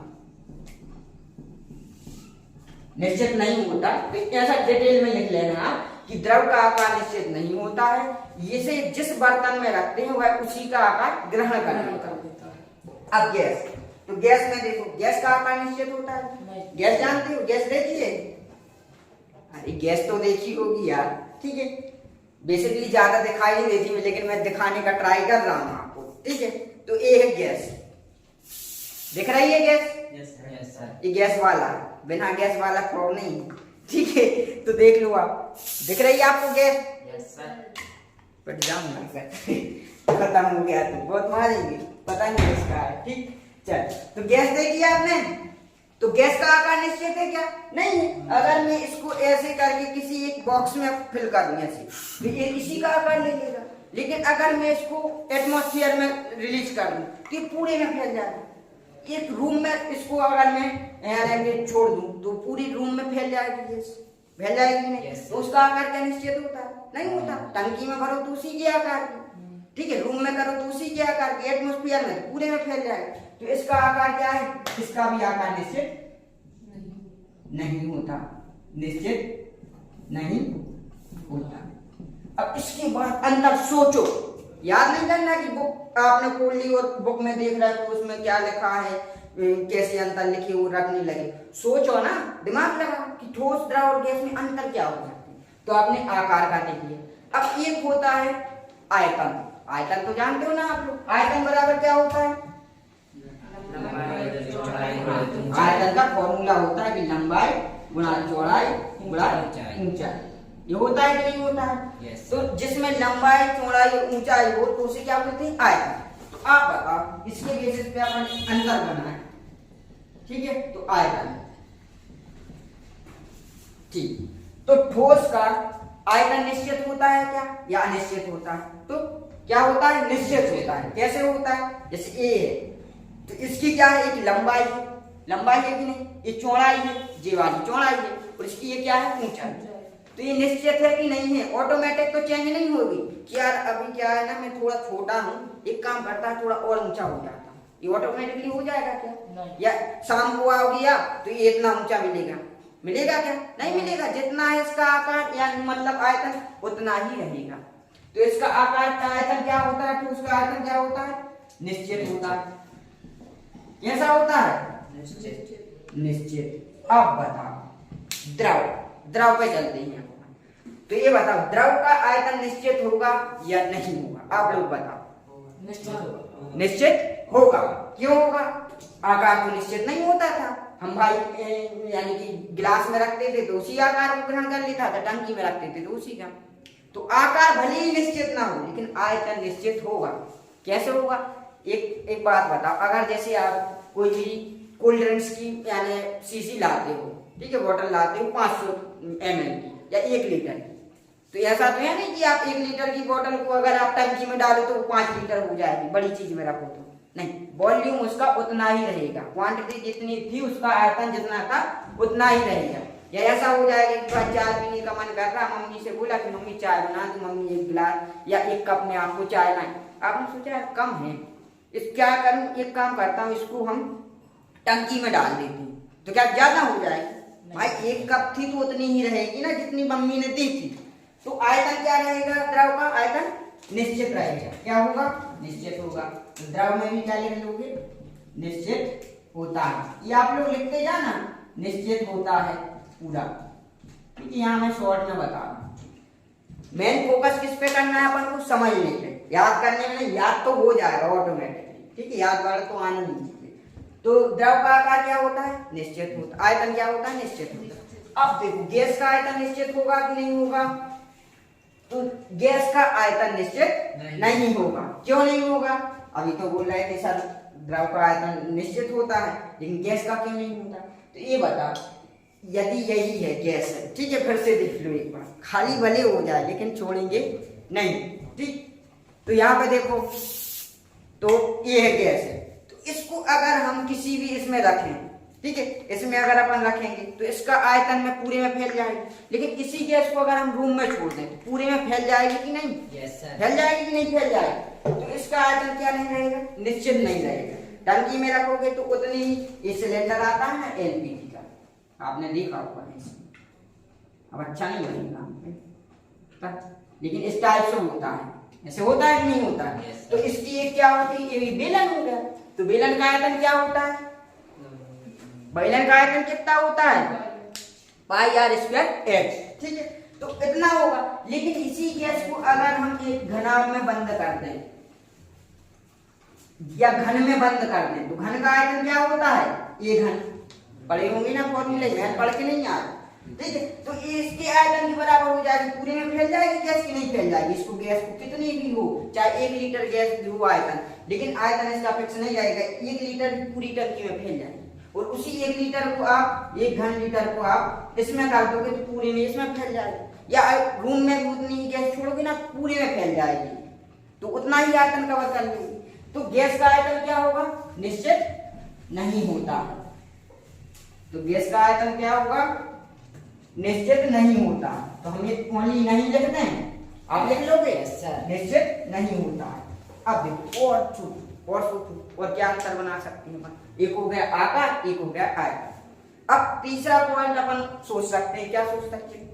निश्चित नहीं होता। तो ऐसा डिटेल में लिख लेना आप कि द्रव का आकार निश्चित नहीं होता है, इसे जिस बर्तन में रखते हैं वह उसी का आकार ग्रहण कर लेता है। अब गैस, तो गैस में देखो, गैस का आकार निश्चित होता है, गैस जानते हो, गैस देखी है, अरे गैस तो देखी होगी यार। ठीक है, बेसिकली ज्यादा दिखाई नहीं देती, लेकिन मैं दिखाने का ट्राई कर रहा हूँ आपको। ठीक है, तो ये है गैस, दिख रही है गैस, यस सर। ये गैस वाला, बिना गैस वाला फ्रॉग नहीं। ठीक है, तो देख लो आप, दिख रही है आपको गैस, यस सर। बट जाऊंगा खत्म हो गया, तो बहुत मारेंगे, पता नहीं किसका है। ठीक, चल, तो गैस देखी आपने, तो गैस का आकार निश्चित है क्या, नहीं है। अगर मैं इसको ऐसे करके किसी एक बॉक्स में फिल कर दूं ऐसे, तो ये इसी का आकार ले लेगा। लेकिन अगर मैं इसको एटमॉस्फेयर में रिलीज कर दूं तो ये पूरे में फैल जाएगा। एक रूम में इसको अगर मैं छोड़ दूं तो पूरी रूम में फैल जाएगी, गैस फैल जाएगी नहीं। तो उसका आकार क्या निश्चित होता है, नहीं होता। टंकी में भरो तो उसी के आकार की, ठीक है, रूम में करो तो उसी के आकार की, एटमॉस्फेयर में पूरे में फैल जाएगा। तो इसका आकार क्या है, इसका भी आकार निश्चित नहीं होता, निश्चित नहीं होता। अब इसके बाद अंदर सोचो, याद नहीं करना कि बुक आपने खोल ली और बुक में देख रहा है तो उसमें क्या लिखा है, कैसे अंतर लिखे वो रखने लगे। सोचो ना, दिमाग लगा कि ठोस, द्रव और गैस में अंतर क्या हो सकते हैं। तो आपने आकार का देख लिया। अब एक होता है आयतन, आयतन तो जानते हो ना आप लोग, आयतन बराबर क्या होता है, आयतन का फॉर्मूला होता है कि लंबाई गुणा चौड़ाई गुणा ऊंचाई। ये होता है कि नहीं होता है। तो जिसमें लंबाई चौड़ाई और ऊंचाई हो तो उसे क्या बोलते हैं, आयतन। तो आप बताओ, इसके बेसिस पे अपन अंतर बनाए, ठीक है, तो आयतन। ठीक, तो ठोस का आयतन निश्चित होता है क्या या अनिश्चित होता है, तो क्या होता है, निश्चित होता है। कैसे होता है, जैसे ए है तो इसकी क्या है, एक लंबाई है, लंबाई है कि नहीं, ये चौड़ाई है, ये वाली चौड़ाई है, और इसकी ये क्या है, ऊंचाई। तो ये निश्चित है कि नहीं है, ऑटोमेटिक तो चेंज नहीं होगी कि यार अभी क्या है ना, मैं थोड़ा छोटा हूँ, एक काम करता है थोड़ा और ऊंचा हो जाता है, ये ऑटोमेटिकली हो जाएगा क्या नहीं। या शाम को आओगी आप तो ये इतना ऊंचा मिलेगा, मिलेगा क्या, नहीं मिलेगा। जितना है इसका आकार या मतलब आयतन उतना ही रहेगा। तो इसका आकार का आयतन क्या होता है, तो उसका आयतन क्या होता है, निश्चित होता है। कैसा होता है, निश्चित। अब बताओ द्रव, द्रव पे चलते हैं। तो ये बताओ द्रव का आयतन निश्चित होगा या नहीं होगा, आप लोग बताओ। निश्चित होगा। क्यों होगा, आकार तो निश्चित नहीं होता था। हम भाई यानी कि गिलास में रखते थे तो उसी आकार को ग्रहण कर लेता था, टंकी में रखते थे तो उसी का। तो आकार भले ही निश्चित ना हो लेकिन आयतन निश्चित होगा। कैसे होगा, एक बात बताओ, अगर जैसे आप कोई भी कोल्ड ड्रिंक्स की यानी शीशी लाते हो, ठीक है, बोतल लाते हो 500 ml की या 1 लीटर की, तो ऐसा तो है नहीं कि आप 1 लीटर की बोतल को अगर आप टंकी में डालो तो 5 लीटर हो जाएगी, बड़ी चीज में रखो तो नहीं, वॉल्यूम उसका उतना ही रहेगा, क्वांटिटी जितनी थी उसका आयतन जितना था उतना ही रहेगा। या ऐसा हो जाएगा कि चाय पीने का मन कर रहा, मम्मी से बोला कि मम्मी चाय बना दो, मम्मी 1 गिलास या 1 कप में आपको चाय लाए, आपने सोचा कम है, इस क्या करूं, एक काम करता हूँ इसको हम टंकी में डाल देती हूँ, तो क्या ज्यादा हो जाएगी भाई, 1 कप थी तो उतनी ही रहेगी ना जितनी मम्मी ने दी थी। तो आयतन क्या रहेगा, द्रव का आयतन निश्चित रहेगा। क्या होगा, निश्चित होगा। तो द्रव में भी क्या लिख लोगे, निश्चित होता है। ये आप लोग लिखते जाना, निश्चित होता है पूरा, क्योंकि यहाँ मैं शॉर्ट में बता रहा हूँ। मेन फोकस किस पे करना है अपन को, समझने पे, याद करने में नहीं, याद तो हो जाएगा ऑटोमेटिकली, ठीक है, याद वाला तो आना नहीं चाहिए। तो द्रव का आकार क्या होता है, निश्चित होता है। आयतन क्या होता है, निश्चित होता है। अब देखो गैस का आयतन निश्चित होगा कि नहीं होगा? तो गैस का आयतन निश्चित नहीं होगा। क्यों नहीं होगा? अभी तो बोल रहे थे सर द्रव का आयतन निश्चित होता है, लेकिन गैस का क्यों नहीं होता? तो ये बता, यदि यही है गैस है, ठीक है, फिर से देख लो एक बार, खाली भले हो जाए लेकिन छोड़ेंगे नहीं, ठीक। तो यहाँ पे देखो, तो ये है गैस है, तो इसको अगर हम किसी भी इसमें रखें, ठीक है, इसमें अगर अपन रखेंगे तो इसका आयतन में पूरे में फैल जाएगी। लेकिन इसी गैस को अगर हम रूम में छोड़ दें तो पूरे में फैल जाएगी कि नहीं? फैल जाएगी कि नहीं फैल जाएगी? तो इसका आयतन क्या नहीं रहेगा? निश्चित नहीं रहेगा। टंकी में रखोगे तो उतनी ही, ये सिलेंडर आता है ना एलपीजी का, आपने देखा होगा, अब अच्छा नहीं बनेगा, लेकिन इस टाइप से होता है, ऐसे होता है कि नहीं होता है? तो इसकी एक क्या होती है? ये बेलन हो गया। तो बेलन का आयतन क्या होता है? बेलन का आयतन कितना होता है? पाई आर स्क्वायर एच, ठीक है, तो इतना होगा। लेकिन इसी गैस को अगर हम एक घनाभ में बंद कर दें या घन में बंद कर दें तो घन का आयतन क्या होता है? ये घन पढ़े होंगे ना फॉर्मूले में, पढ़ के नहीं आए, ठीक है। तो इसके आयतन के बराबर हो जाएगी, पूरे में फैल जाएगी गैस की नहीं फैल जाएगी? इसको गैस को कितनी भी हो, चाहे 1 लीटर गैस भी हो आयतन, लेकिन आयतन इसका फिक्स नहीं जाएगा, 1 लीटर भी पूरी टंकी में फैल जाएगी। और उसी 1 लीटर को आप, 1 घन लीटर को आप इसमें डाल दोगे तो पूरे में इसमें फैल जाएगी। या रूम में उतनी ही गैस छोड़ोगे ना, पूरे में फैल जाएगी, तो उतना ही आयतन कवर कर लेगी। तो गैस का आयतन क्या होगा? निश्चित नहीं होता। तो गैस का आयतन क्या होगा? निश्चित नहीं होता। तो हम ये ओनली नहीं लिखते हैं, आप लिख लोगे निश्चित नहीं होता। अब देखो और सोचो और क्या अंतर बना सकते हैं अपन? एक हो गया आकार, एक हो गया आयतन। अब तीसरा पॉइंट अपन सोच सकते हैं, क्या सोच सकते हैं?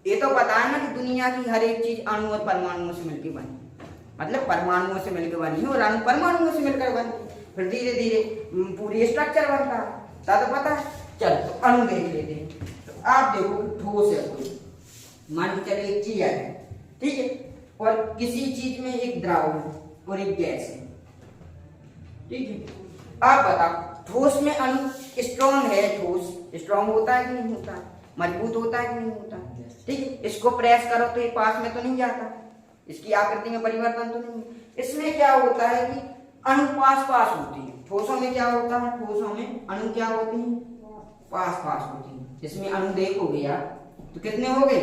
ये तो पता है ना कि दुनिया की हर एक चीज अणु और परमाणुओं से मिलकर बनी, मतलब परमाणुओं से मिलकर बनी और अणु परमाणुओं से मिलकर बनी, फिर धीरे धीरे पूरी स्ट्रक्चर बनता है, तो पता है। चल तो अणु देख लेते हैं। तो आप देखो ठोस है कोई, मान के चलिए एक चीज है, ठीक है, और किसी चीज में एक द्रव है और एक गैस है, ठीक है। आप बताओ ठोस में अणु स्ट्रॉन्ग है, ठोस स्ट्रॉन्ग होता है कि नहीं होता? मजबूत होता है कि नहीं होता? ठीक है, इसको प्रेस करो तो ये पास में तो नहीं जाता, इसकी आकृति में परिवर्तन तो नहीं। इसमें क्या होता है कि अणु पास पास होती है। ठोसों में क्या होता है? ठोसों में अणु क्या होते हैं? पास पास होती है। इसमें अणु देखोगे यार तो कितने हो गए?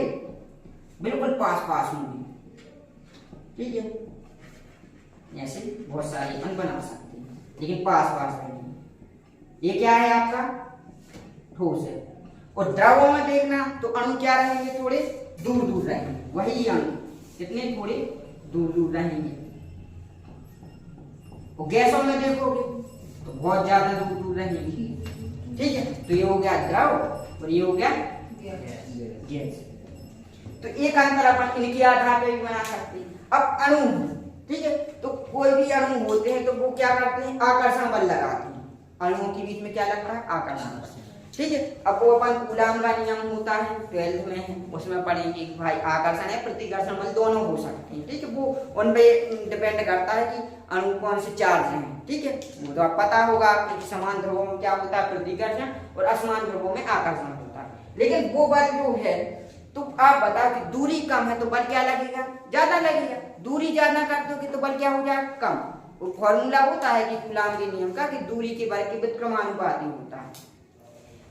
बिल्कुल पास पास होंगे, ठीक है। ऐसे बहुत सारे अणु बना सकते हैं, लेकिन पास पास रहेंगे। ये क्या है आपका? ठोस है। और द्रवों में देखना तो अणु क्या रहेंगे? थोड़े दूर दूर रहेंगे, वही अणु कितने थोड़े दूर दूर रहेंगे। और गैसों में देखोगे तो बहुत ज्यादा दूर दूर रहेंगे, ठीक है। तो ये हो गया द्रव और ये हो गया गैस। तो एक अंतर अपन इनके आधार पर भी बना सकते हैं। अब अणु, ठीक है, तो कोई भी अणु होते हैं तो वो क्या करते हैं? आकर्षण बल लगाते हैं। अणुओं के बीच में क्या लगता है? आकर्षण बल, ठीक है। अब वो अपन कूलाम का नियम होता है 12th में, उसमें पढ़ेंगे कि भाई आकर्षण है प्रतिकर्षण बल दोनों हो सकते हैं, ठीक है। वो उन पे डिपेंड करता है कि अणु कौन से चार्ज हैं, ठीक है। वो तो आप पता होगा आपको कि समान ध्रुवों में क्या होता है? प्रतिकर्षण, और असमान ध्रुवों में आकर्षण होता है। लेकिन वो बल जो है, तो आप बताओ कि दूरी कम है तो बल क्या लगेगा? ज्यादा लगेगा। दूरी ज्यादा कर दोगे तो बल क्या हो जाएगा? कम। वो फॉर्मूला होता है कि कूलाम के नियम का, कि दूरी के बल के व्युत्क्रमानुपाती होता है,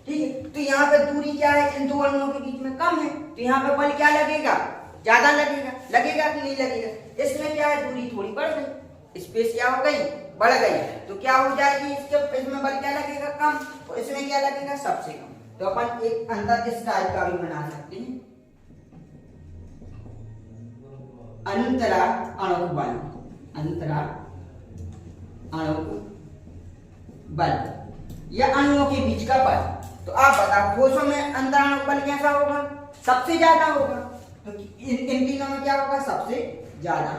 ठीक है। तो यहाँ पे दूरी क्या है? इन दो अणुओं के बीच में कम है, तो यहाँ पे बल क्या लगेगा? ज्यादा लगेगा। लगेगा कि नहीं लगेगा? इसमें क्या है? दूरी थोड़ी बढ़ गई, स्पेस क्या हो गई? बढ़ गई, तो क्या हो जाएगी? इसमें बल क्या लगेगा? कम, और इसमें क्या लगेगा? सबसे कम। तो अपन एक अंतर इस टाइप का भी बना सकते हैं, अंतरा अणु बल। अंतरा अणु बल या अणुओं के बीच का बल। तो आप बताओ ठोसों में अंतराणु बल कैसा होगा? सबसे ज्यादा होगा। तो इन तीनों में क्या होगा? सबसे ज्यादा,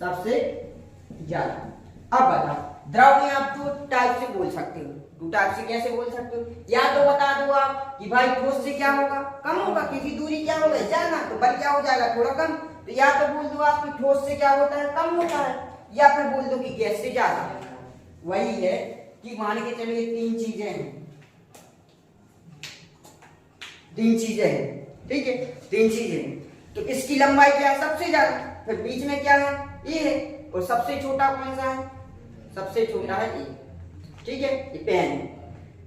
सबसे ज्यादा। अब बताओ द्रव में आप दो टाइप से बोल सकते हो। दो टाइप से कैसे बोल सकते हो? या तो बता दो आप कि भाई ठोस से क्या होगा? कम होगा, क्योंकि दूरी क्या होगा? ज्यादा, तो बल क्या हो जाएगा? थोड़ा कम। तो या तो बोल दो आप कि ठोस से क्या होता है? कम होता है, या फिर बोल दो कि गैस से ज्यादा। वही है कि मान के चलिए 3 चीजें हैं, तीन चीजें हैं, ठीक है, तीन चीजें हैं। तो इसकी लंबाई क्या है? सबसे ज्यादा। फिर बीच में क्या है? ये है। और सबसे छोटा कौन सा है? सबसे छोटा है ये, ठीक है, ये पेन है।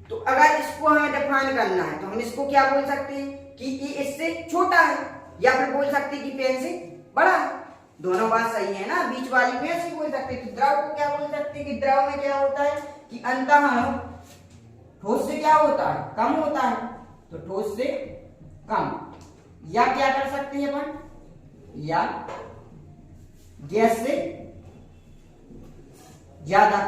तो अगर इसको हमें डिफाइन करना है तो हम इसको क्या बोल सकते हैं कि ये इससे छोटा है, या फिर बोल सकते हैं कि पेन से बड़ा है। दोनों बात सही है ना, बीच वाली में ऐसे बोल सकते हैं। तो द्रव को क्या बोल सकते हैं कि द्रव में क्या होता है कि अंतः ठोस से क्या होता है? कम होता है। तो ठोस से कम, या क्या कर सकते हैं अपन, या गैस से ज्यादा,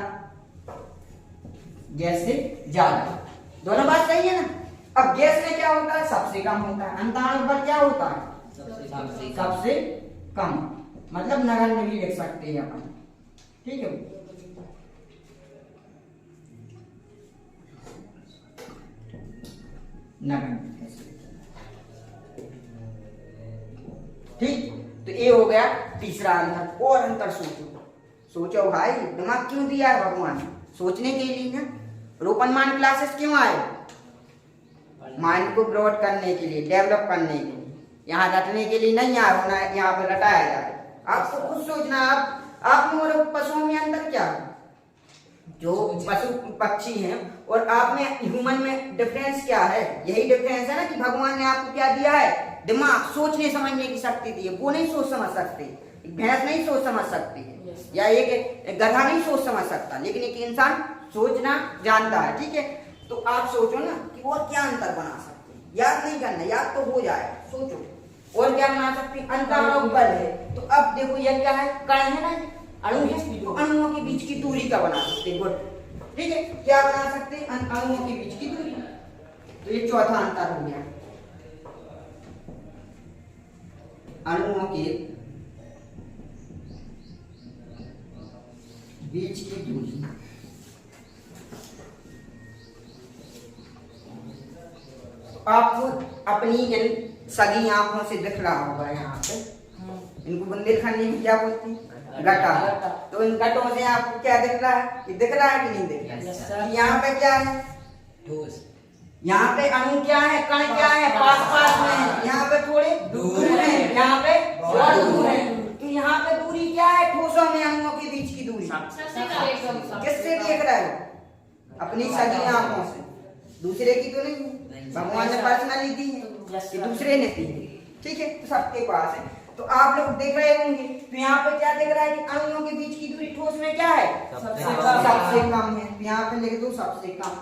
गैस से ज्यादा। दोनों बात सही है ना। अब गैस में क्या होता है? सबसे कम होता है। अंतः पर क्या होता है? सबसे कम, मतलब नगण्य भी लिख सकते हैं अपन, ठीक है। नगण्य, ठीक। तो ये हो गया तीसरा अंतर। और अंतर सोचो भाई, दिमाग क्यों दिया है भगवान? सोचने के लिए ना। रोपनमान क्लासेस क्यों आए? माइंड को ब्रॉड करने के लिए, डेवलप करने के लिए। यहाँ रटने के लिए नहीं आया होना, यहाँ पे रटाया जाए। आपको खुद सोचना, आप और पशुओं में अंतर क्या है? जो पशु पक्षी हैं और आप में, ह्यूमन में डिफरेंस क्या है? यही डिफरेंस है ना कि भगवान ने आपको क्या दिया है? दिमाग, सोचने समझने की शक्ति दी है। वो नहीं सोच समझ सकती, भैंस नहीं सोच समझ सकती है, या एक गधा नहीं सोच समझ सकता, लेकिन एक इंसान सोचना जानता है, ठीक है। तो आप सोचो ना कि और क्या अंतर बना सकते हैं। याद नहीं करना, याद तो हो जाए, सोचो और क्या बना सकते हैं। अंतर और बल है। तो अब देखो यह क्या है? कण है ना, अणु है। तो अणुओं के बीच की दूरी का बना सकते हैं, गुड, ठीक है। क्या बना सकते हैं? अणुओं के बीच की दूरी। तो ये चौथा अंतर हो गया, अणुओं के बीच की दूरी। तो आपको अपनी इन सगी आंखों से दिख रहा होगा यहाँ पे, इनको बुंदेलखंडी में क्या बोलते हैं? गटा। तो इन गटों से आपको क्या दिख रहा है? ये दिख रहा है कि नहीं दिख रहा है? यहाँ पे क्या है? ठोस। यहाँ पे अणु क्या है? कण क्या है? पास पास में है। यहाँ पे थोड़े दूर है, यहाँ पे बहुत दूर है। तो यहाँ पे दूरी क्या है? ठोसों में अणुओं के बीच की दूरी। किससे देख रहा है? अपनी सगी आंखों से, दूसरे की तो नहीं। भगवान ने पर्सनली दी है, ये दूसरे ने दी है, ठीक है। तो सबके पास है। तो आप लोग देख रहे होंगे, तो यहाँ पे क्या दिख रहा है कि अणुओं के बीच की दूरी ठोस में क्या है? सबसे कम है। यहाँ पे लिख दो सबसे कम।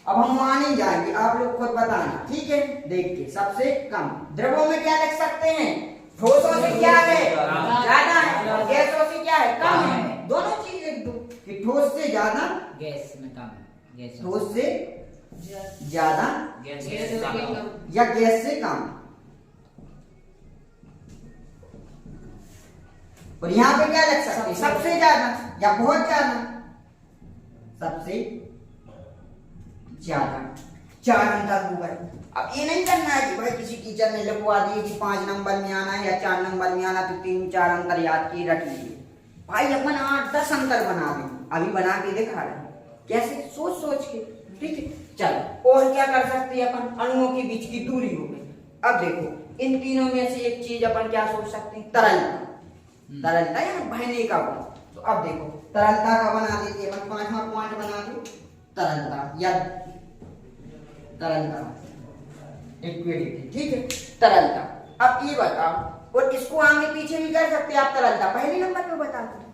अब हम वहां नहीं जाएंगे, आप लोग खुद बताना, ठीक है। देखिए सबसे कम। द्रवों में क्या लिख सकते हैं? ठोसों से क्या है? ज्यादा है। गैसों से क्या है? कम है। दोनों चीज लिख दो कि ठोस से ज्यादा, गैस में कम, ठोस से ज्यादा, गैस से कम, या गैस से कम। और यहाँ पे क्या लिख सकते हैं? सबसे ज्यादा या बहुत ज्यादा, सबसे ज्यादा। चार अंतर हो गए। अब ये नहीं करना है कि भाई किसी टीचर ने लिखवा दिए कि 5 नंबर में आना है या 4 नंबर में आना, तो 3-4 अंतर याद किए रख लीजिए। भाई अपन 8-10 अंतर बना देंगे, अभी बना के दिखा रहे हैं कैसे, सोच सोच के, ठीक है। चलो और क्या कर सकते हैं अपन? अणुओं के बीच की दूरी हो गई। अब देखो इन तीनों में से एक चीज अपन क्या सोच सकते हैं? तरलता। तरलता या बहने का गुण। तो अब देखो तरलता का बना देते हैं अपन, 5वां पॉइंट बना दो तरलता, या तरलता, लिक्विडिटी, ठीक है, तरलता। अब ये बताओ, और इसको आगे पीछे भी कर सकते हैं आप। तरलता पहले नंबर पे बता दो,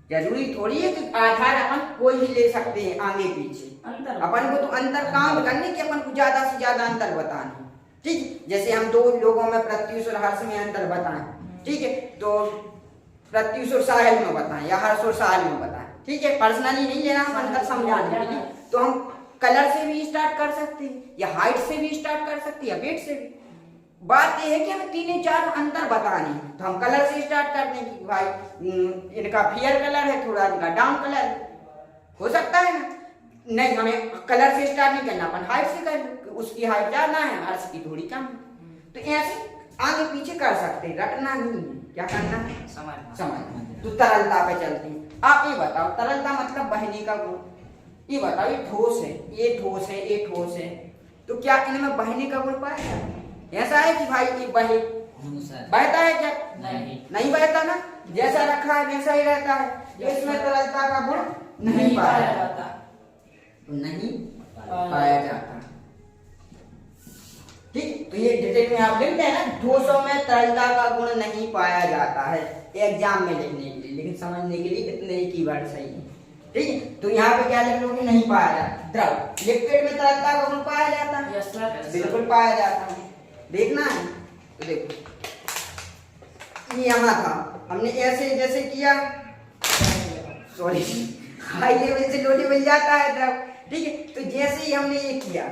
जरूरी थोड़ी है कि आधार अपन कोई भी ले सकते हैं आगे पीछे। अपन को तो अंतर काउंट करने की, अपन को ज्यादा से ज्यादा अंतर बताने, ठीक। जैसे हम 2 लोगों में प्रत्युष और हर्ष में अंतर बताएं, ठीक है, तो प्रत्युष और साहिल में बताएं या हर्ष और साहिल में बताएं, ठीक है। पर्सनली नहीं लेना, हम अंतर समझाने के लिए। तो हम कलर से भी स्टार्ट कर सकते हैं, या हाइट से भी स्टार्ट कर सकते हैं, या वेट से भी। बात यह है कि हमें 3-4 अंतर बताने हैं, तो हम कलर से स्टार्ट कर दें कि भाई इनका फेयर कलर है, थोड़ा इनका डाउन कलर हो सकता है ना। नहीं, हमें कलर से स्टार्ट नहीं करना, अपन हाइट से कर, उसकी हाइट ज्यादा है, हर्ष की थोड़ी कम है। तो ऐसे आगे पीछे कर सकते हैं, रटना नहीं है। क्या करना है? समझ। तो तरलता पे चलते हैं। आप ये बताओ, तरलता मतलब बहने का गुण। ये बताओ, ये ठोस है, ये ठोस है, ये ठोस है, तो क्या इनमें बहने का गुण पाया जाता है? ऐसा है कि भाई ये बहे, नो सर। बहता है क्या? नहीं। नहीं बहता ना, जैसा रखा है वैसा ही रहता है, तो इसमें तरलता का गुण नहीं पाया जाता, तो नहीं पाया जाता। ठीक, तो ये डिटेल में आप लिखते हैं ना, ठोसों में तरलता का गुण नहीं पाया जाता है, एग्जाम में लिखने के लिए, लेकिन समझने के लिए इतने ही कीवर्ड सही है। ठीक है, तो यहाँ पे क्या लिख लोगे? नहीं पाया जाता। द्रव, लिक्विड में तरलता का गुण पाया जाता है? Yes sir. बिल्कुल पाया जाता है। देखना है तो देखो, ये यहाँ था, हमने ऐसे जैसे किया, सॉरी, हाई लेवल से लो लेवल जाता है द्रव। ठीक है, तो जैसे ही हमने ये किया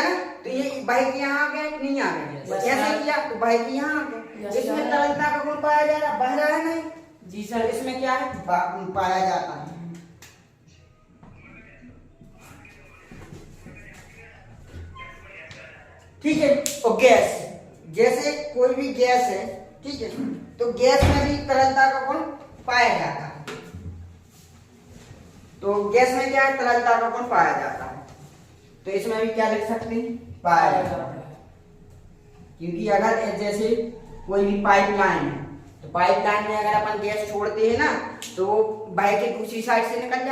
ना, तो ये बाइक यहाँ आ गया, नहीं आ गया, ऐसे किया तो बाइक यहाँ आ गया, इसमें तरलता का गुण पाया जा रहा, बह रहा है नहीं? जी सर। इसमें क्या है? पाया जाता है। ठीक है, और गैस, जैसे कोई भी गैस है, ठीक है, तो गैस में भी तरलता का गुण पाया जाता है, तो गैस में क्या है? तरलता का गुण पाया जाता है, तो इसमें भी क्या लिख सकते हैं? पाया जाता है। क्योंकि अगर जैसे कोई भी पाइपलाइन है, तो पाइपलाइन में अगर अपन गैस छोड़ते हैं ना, तो वो बह के दूसरी साइड से निकल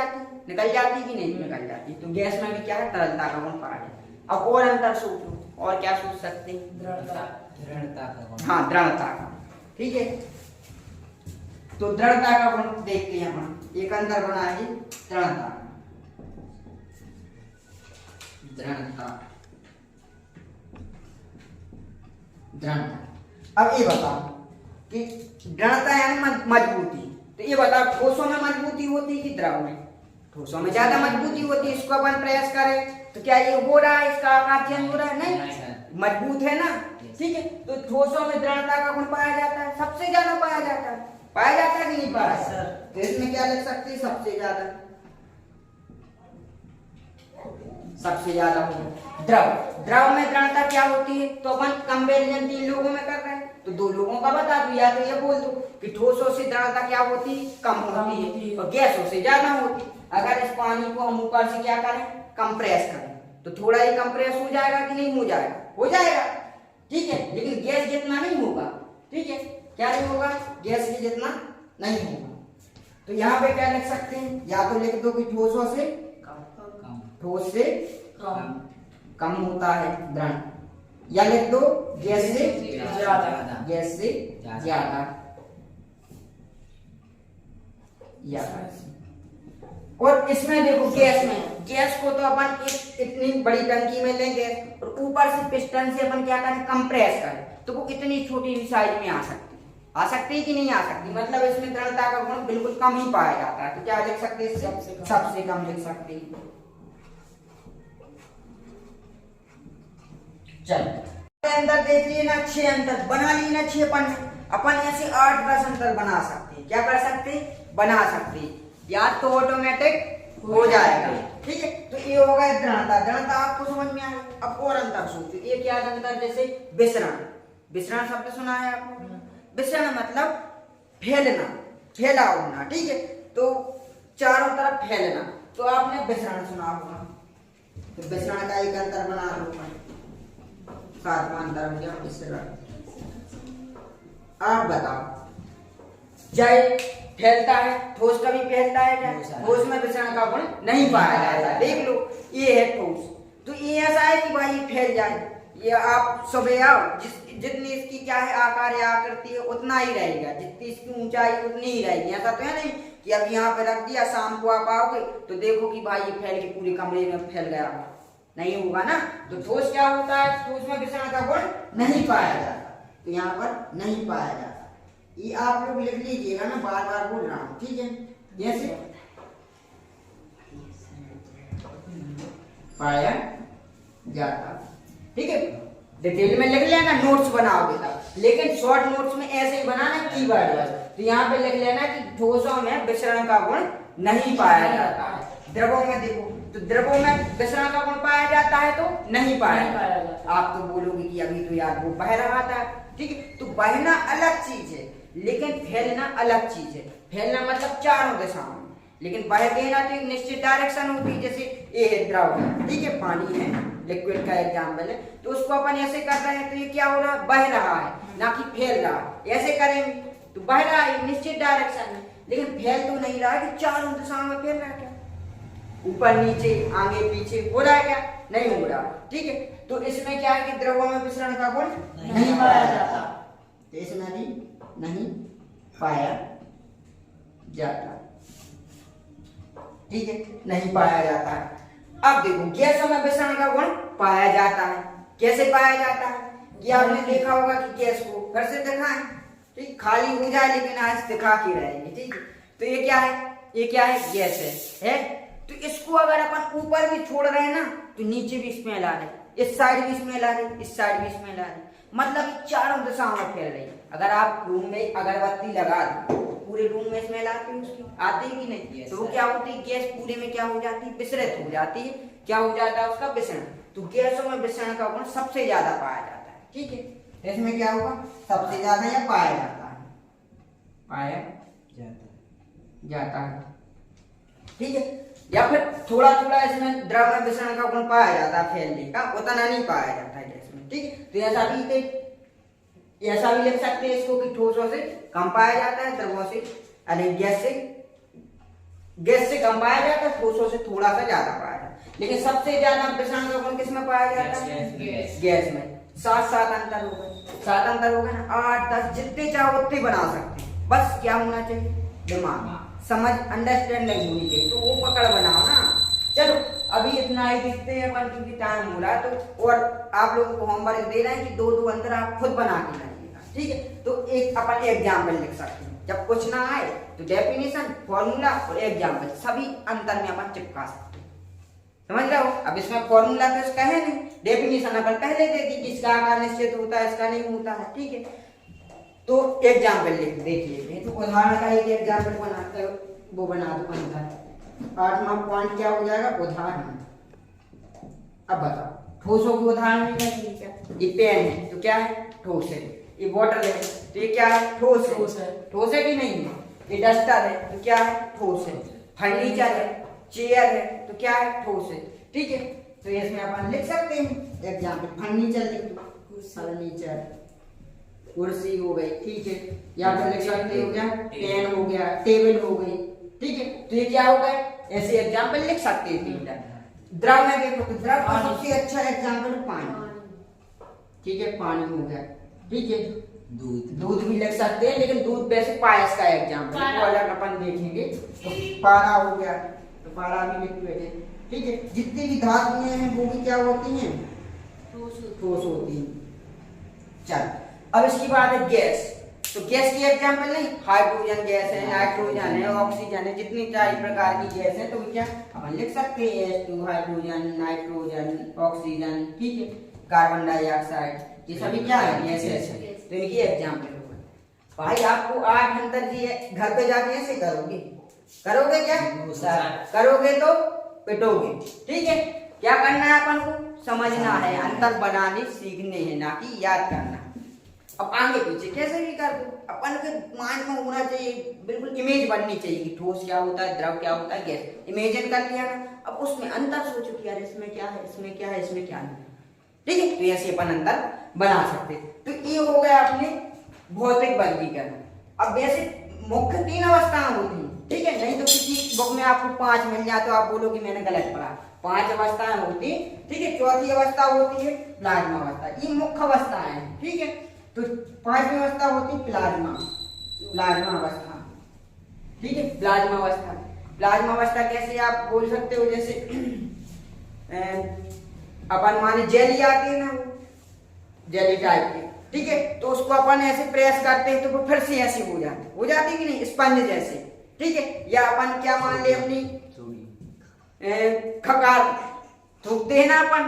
जाती कि नहीं निकल जाती, तो गैस में भी क्या है? तरलता का गुण पाया जाता है। अब और अंतर सोचो, और क्या सोच सकते हैं? दृढ़ता का गुण। हाँ, दृढ़ता का। ठीक है, तो दृढ़ता का गुण देखते हैं अपन, एक अंतर बना है दृढ़ता। अब ये बताओ कि दृढ़ता यानी मजबूती, तो ये बताओ ठोसों में मजबूती होती है कि द्रव में? ठोसों में ज्यादा मजबूती होती है। इसको अपन प्रेस करें तो क्या ये हो रहा है, इसका आकार चेंज हो रहा है? नहीं, मजबूत है ना। ठीक है, तो ठोसों में दृढ़ता का गुण पाया जाता है, सबसे ज्यादा पाया जाता है, पाया जाता है कि नहीं पाया जाता? तो इसमें क्या लिख सकते हैं? सबसे ज्यादा, सबसे ज्यादा हो। द्रव में दृढ़ता क्या होती है? तो अपन कंपैरिजन 3 लोगों में कर रहे हैं, तो 2 लोगों का बता दो, या तो ये बोल दो कि ठोसों से दृढ़ता क्या होती है? कम होती है, और गैसों से ज्यादा होती है। अगर इस पानी को हम ऊपर से क्या करें? कंप्रेस करें, तो थोड़ा ही कंप्रेस हो जाएगा कि नहीं हो जाएगा? हो जाएगा। ठीक है, लेकिन गैस जितना नहीं होगा। ठीक है, क्या नहीं होगा? गैस के जितना नहीं होगा। तो यहाँ पे क्या लिख सकते हैं? या तो लिख दो कि ठोसों से ठोस से कम होता है दृढ़, या लिख दो गैस से ज्यादा, गैस से ज्यादा, और इसमें देखो गैस को तो अपन इतनी बड़ी टंकी में लेंगे और ऊपर से पिस्टन से अपन क्या करें? कंप्रेस करें, तो वो इतनी छोटी साइज में आ सकती है कि नहीं आ सकती? मतलब इसमें दृढ़ता का गुण बिल्कुल कम ही पाया जाता है। तो क्या लिख सकते हैं? सबसे कम लिख सकते हैं। चलो अंतर देख लिए ना, 6 अंतर बना लिए ना, 6 अपन ऐसे 8-10 अंतर बना सकते हैं। क्या कर सकते हैं? बना सकते हैं, या तो ऑटोमेटिक हो जाएगा। ठीक है, तो ये होगा दृढ़ता आपको समझ में आया। अब और अंतर सोचो, ये क्या अंतर? जैसे विसरण शब्द सुना है आपने? विसरण मतलब फैलना, फैला होना। ठीक है, तो चारों तरफ फैलना, तो आपने विसरण सुना होगा, तो विसरण का एक अंतर बना लो, 7वां अंतर हो गया विसरण। आप बताओ, जल फैलता है, ठोस कभी फैलता है क्या? ठोस में विसरण का गुण नहीं पाया जाता। देख लो, ये है ठोस, तो ये ऐसा है कि भाई फैल जाए। ये आप सुबह आओ, जितनी इसकी क्या है आकार या आकृति है उतना ही रहेगा, जितनी इसकी ऊंचाई उतनी ही रहेगी। ऐसा तो है नहीं कि अब यहाँ पे रख दिया, शाम को आप आओगे तो देखो कि भाई ये फैल के पूरे कमरे में फैल गया, नहीं होगा ना। तो ठोस क्या होता है? ठोस में विसरण का गुण नहीं पाया जाता, तो यहाँ पर नहीं पाया जाता। ये आप लोग लिख लीजिएगा ना, बार बार बोल रहा हूँ। ठीक है, जैसे पाया जाता। ठीक है, डिटेल में लिख लेना, नोट्स बनाओगे तब, लेकिन शॉर्ट नोट्स में ऐसे ही बनाना कीवर्ड बस। तो यहाँ पे लिख लेना कि ठोसों में विसरण का गुण नहीं पाया जाता है। द्रवों में देखो, तो द्रवों में विसरण का गुण पाया जाता है तो नहीं पाया जाता। आप तो बोलोगे कि अभी तो यार वो बह रहा था। ठीक है, तो बहना अलग चीज है, लेकिन फैलना अलग चीज है। फैलना मतलब चारों दिशाओं में, लेकिन बह देना तो एक निश्चित डायरेक्शन होती है। जैसे ये है द्रव, ठीक है, पानी है, लिक्विड का एग्जाम्पल है, तो उसको अपन ऐसे कर रहे हैं तो ये क्या हो रहा है, बह रहा है, ना कि फैल रहा है। ऐसे करेंगे तो बह रहा है निश्चित डायरेक्शन में, लेकिन फैल तो नहीं रहा है कि चारों दिशाओं में फैल रहा है क्या, ऊपर नीचे आगे पीछे हो रहा है क्या, नहीं हो रहा। ठीक है, तो इसमें क्या है कि द्रव्यों में विसरण का गुण नहीं पाया जाता, तो इसमें भी नहीं पाया जाता। ठीक है, नहीं पाया जाता है। अब देखो गैसों में विसरण का गुण पाया जाता है। कैसे पाया जाता है कि आपने देखा होगा कि गैस को फिर से दिखाएं, ठीक, खाली हो जाए लेकिन आज दिखा के रहेंगे। ठीक है, तो ये क्या है, ये क्या है, गैस है। तो इसको अगर अपन ऊपर भी छोड़ रहे हैं ना तो नीचे भी स्मेल आ रही, इस साइड भी स्मेल आ रही, इस साइड भी स्मेल आ रही, मतलब चारों दिशाओं में फैल रही। अगर आप रूम में अगरबत्ती लगा दो पूरे रूम में स्मेल आती है, उसकी आती है कि नहीं, तो वो क्या होती है, गैस पूरे में क्या हो जाती है, विसरित हो जाती है। क्या हो जाता है उसका विसरण। तो गैसों में विसरण का गुण सबसे ज्यादा पाया जाता है। ठीक है, इसमें क्या होगा, सबसे ज्यादा या पाया जाता है, पाया जाता है। ठीक है, या फिर थोड़ा थोड़ा इसमें द्रव में विसरण का गुण पाया जाता है, फैलने का उतना नहीं पाया जाता है गैस में। ठीक है, तो ऐसा भी लिख सकते हैं इसको कि ठोसों से कम पाया जाता है, द्रवों से अरे गैस से कम पाया जाता है, ठोसों से थोड़ा सा ज्यादा पाया जाता है। लेकिन सबसे ज्यादा विसरण का गुण किसमें पाया जाता है, गैस में। 7 अंतर हो गए, 7 अंतर हो गए ना, 8 10 जितने चाहो उतने बना सकते हैं। बस क्या होना चाहिए, दिमाग, समझ, अंडरस्टैंडिंग होनी चाहिए, तो वो पकड़ बनाओ ना। चलो अभी इतना ही देखते हैं अपन, क्योंकि टाइम हो रहा है। तो और आप लोगों को होमवर्क दे रहे हैं कि 2 अंतर आप खुद बना के लाइएगा। ठीक है, तो एक अपन एग्जाम्पल लिख सकते हैं, जब कुछ ना आए तो डेफिनेशन, फॉर्मूला और एग्जाम्पल सभी अंतर में अपन चिपका सकते हैं। समझ रहे हो। अब इसमें फॉर्मूला तो इसका है नहीं, डेफिनेशन अपन पहले दे दी कि इसका आकार निश्चित होता है, इसका नहीं होता है। ठीक है, तो एग्जाम्पल लिख देखिए, तो उदाहरण का एक एग्जाम्पल बनाते हो, वो बना दो अंतर। 8वां पॉइंट क्या हो जाएगा, उदाहरण। अब बताओ ठोसों की उदाहरण में क्या है, ये पेन है तो क्या है, ठोस है। ये बॉटल है तो ये क्या है, ठोस है, ठोस है कि नहीं है। ये डस्टर है तो क्या है, ठोस है। फर्नीचर है, चेयर है तो क्या है, ठोस है। ठीक है, तो इसमें अपन लिख सकते हैं एग्जाम्पल, फर्नीचर लिख दो, फर्नीचर, कुर्सी हो गई। ठीक है, या फिर लिख सकते हो क्या, पेन हो गया, टेबल हो गई। ठीक है, तो ये क्या हो गए, ऐसे एग्जाम्पल लिख सकते हैं। द्रव में देखो तो द्रव का सबसे अच्छा एग्जाम्पल पानी। ठीक है, पानी हो गया। ठीक है, दूध भी लिख सकते हैं, लेकिन दूध वैसे पायस का एग्जाम्पल वो अलग अपन देखेंगे। तो पारा हो गया, तो पारा भी लिक्विड है। ठीक है, जितनी भी धातुएं हैं वो भी क्या होती हैं, ठोस होती हैं। चल अब इसकी बात है गैस। तो गैस की एग्जाम्पल नहीं, हाइड्रोजन गैस है, नाइट्रोजन है, ऑक्सीजन है, जितनी चार प्रकार की गैस है तो क्या अपन लिख सकते हैं, H2 हाइड्रोजन, नाइट्रोजन, ऑक्सीजन। ठीक है, कार्बन डाइऑक्साइड, ये सभी क्या है, गैसेस है। तो इनकी एग्जाम्पल होगा। भाई आपको 8 अंतर जी घर पे जाके ऐसे करोगे क्या, करोगे तो पिटोगे। ठीक है, क्या करना है अपन को, समझना है, अंतर बनाने सीखने हैं, ना कि याद करना। अब आगे पीछे कैसे भी कर दो, अपन के माइंड में होना चाहिए, बिल्कुल इमेज बननी चाहिए कि ठोस क्या होता है, द्रव क्या होता है, गैस। इमेजिन कर लिया ना, अब उसमें अंतर सोचो कि यार इसमें क्या है, इसमें क्या है, इसमें क्या नहीं। ठीक है, तो ऐसे अपन अंतर बना सकते। तो ये हो गया अपने भौतिक वर्गीकरण। अब वैसे मुख्य 3 अवस्थाएं होती हैं। ठीक है, नहीं तो किसी बुक में आपको 5 मिल जाए तो आप बोलो कि मैंने गलत पढ़ा। 5 अवस्थाएं होती। ठीक है, चौथी अवस्था होती है प्लाज्मा अवस्था, ये मुख्य अवस्थाएं हैं। ठीक है, तो 5वीं अवस्था होती है प्लाज्मा अवस्था। ठीक है, प्लाज्मा अवस्था कैसे आप बोल सकते हो, जैसे अपन माने जेली आती है ना, जेली टाइप की। ठीक है, तो उसको अपन ऐसे प्रेस करते हैं तो वो फिर से ऐसे हो जाती कि नहीं, स्पंज जैसे। ठीक है, या अपन क्या मान ले, अपनी खकार थूकते हैं ना अपन।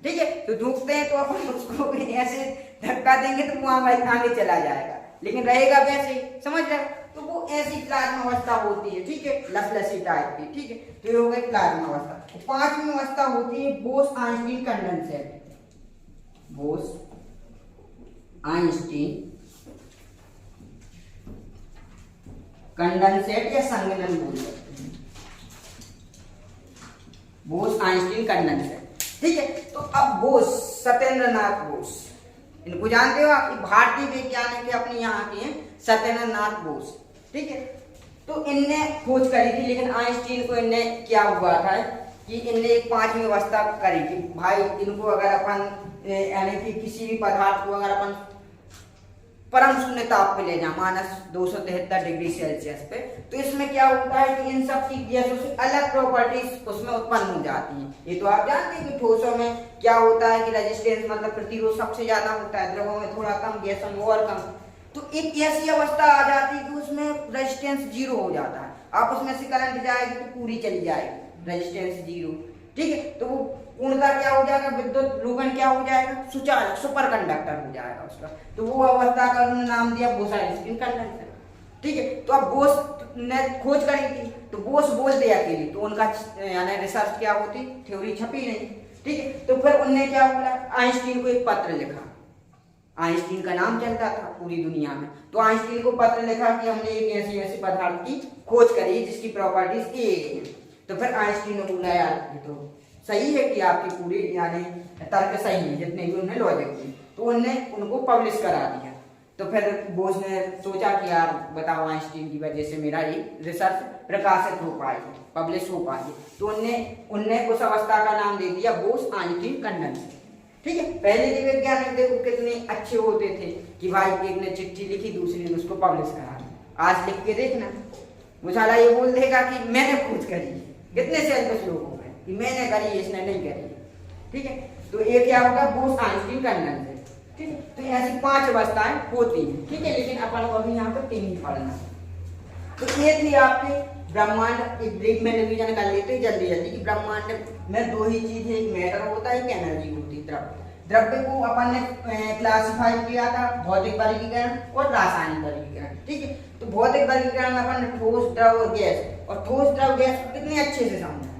ठीक है, तो थूकते हैं तो अपन उसको ऐसे धक्का देंगे तो वो आगे चला जाएगा, लेकिन रहेगा वैसे, समझ रहे हो। तो वो ऐसी प्लाज्मा अवस्था होती है। ठीक है, लसलसी टाइप की। ठीक है, तो ये हो गई प्लाज्मा अवस्था। तो 5वीं अवस्था होती है बोस-आइंस्टीन कंडेंसेट। बोस-आइंस्टीन कंडेंसेट या संघनन बोल सकते हैं, बोस-आइंस्टीन कंडेंसेट। ठीक है। तो अब बोस, सत्येंद्र नाथ बोस, इनको जानते हो आप, भारतीय वैज्ञानिक है अपने यहाँ के, सत्येंद्र नाथ बोस, ठीक है। तो इनने खोज करी थी, लेकिन आइंस्टीन को इनने क्या हुआ था कि इनने एक 5वीं अवस्था करी थी, भाई इनको अगर अपन यानी कि किसी भी पदार्थ को अगर अपन परम शून्य ताप पे ले जाए -273 डिग्री सेल्सियस पे, तो इसमें क्या होता है कि इन सब की गैसों से अलग प्रॉपर्टीज उसमें उत्पन्न हो जाती हैं। ये तो आप जानते हैं कि ठोसों में क्या होता है कि रेजिस्टेंस मतलब प्रतिरोध सबसे ज्यादा होता है, द्रवों में थोड़ा कम, गैसों में और कम। तो एक ऐसी अवस्था आ जाती है कि उसमें रेजिस्टेंस 0 हो जाता है, आप उसमें से करंट जाएगी तो पूरी चली जाएगी, रेजिस्टेंस 0, ठीक है। तो वो पूर्णता क्या हो जाएगा, विद्युत रोगन क्या हो जाएगा, सुचालक, सुपर कंडक्टर हो जाएगा उसका। तो वो अवस्था का उन्होंने नाम दिया बोस-आइंस्टीन कंडक्शन, ठीक है। तो अब बोस ने खोज करी थी, तो बोस बोलते अकेले, तो उनका यानी रिसर्च क्या होती, थ्योरी छपी नहीं, ठीक है। तो फिर उनने क्या बोला, आइंस्टीन को एक पत्र लिखा, आइंस्टीन का नाम चलता था पूरी दुनिया में, तो आइंस्टीन को पत्र लिखा कि हमने एक ऐसी ऐसी पदार्थ की खोज करी जिसकी प्रॉपर्टीज ये है। तो फिर आइंस्टीन ने बोला यार ये तो सही है कि आपकी पूरी यानी तर्क सही है, जितने भी उन्होंने लॉजिक दी, तो उन्होंने उनको पब्लिश करा दिया। तो फिर बोस ने सोचा कि यार बताओ आइंस्टीन की वजह से मेरा ये रिसर्च प्रकाशित हो पाई, पब्लिश हो पाई, तो उनने उस अवस्था का नाम दे दिया बोस-आइंस्टीन कंडक्शन, ठीक है। पहले के वैज्ञानिक देखो कितने अच्छे होते थे कि भाई एक ने चिट्ठी लिखी, दूसरे ने उसको पब्लिश करा दिया। आज लिख के देखना, मुझाला ये बोल देगा कि मैंने खोज करी, कितने सेल्फिश लोग हो गए कि मैंने करी, इसने नहीं करी, ठीक है। तो ये क्या होगा, बोस-आइंस्टीन कंडक्शन, ठीक है। तो ऐसी 5 अवस्थाएं होती हैं, ठीक है, लेकिन अपन को अभी यहाँ पे 3 ही पढ़ना। तो ये थी आपकी ब्रह्मांड, एक ब्रीफ में रिवीजन कर लेते जल्दी जल्दी कि ब्रह्मांड में 2 ही चीज है, एक मैटर होता है, एक एनर्जी होती है, द्रव्य। द्रव्य को अपन ने क्लासिफाई किया था भौतिक वर्गीकरण और रासायनिक वर्गीकरण, ठीक है। तो भौतिक वर्गीकरण में अपन ने ठोस, द्रव और गैस, और ठोस, द्रव, गैस कितने अच्छे से समझा,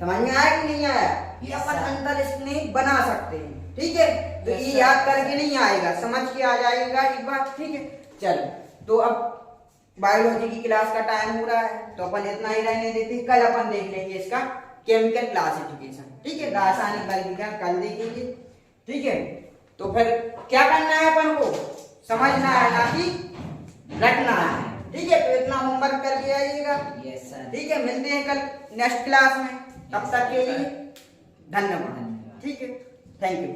समझ में आया कि नहीं आया, ये अपन अंतर इसमें बना सकते हैं, ठीक है। तो ये याद करके नहीं आएगा, समझ के आ जाएगा एक बार, ठीक है। चलो, तो अब बायोलॉजी की क्लास का टाइम हो रहा है, तो अपन इतना ही रहने देते हैं, कल अपन देख लेंगे इसका केमिकल क्लासिफिकेशन, ठीक है, रासायनिक वर्गीकरण कल देखेंगे, ठीक है। तो फिर क्या करना है अपन को, समझना है ना कि रटना है, ठीक है। तो इतना होमवर्क करके आइएगा, यस सर, ठीक है। मिलते हैं कल नेक्स्ट क्लास में, तब तक के लिए धन्यवाद, ठीक है, थैंक यू।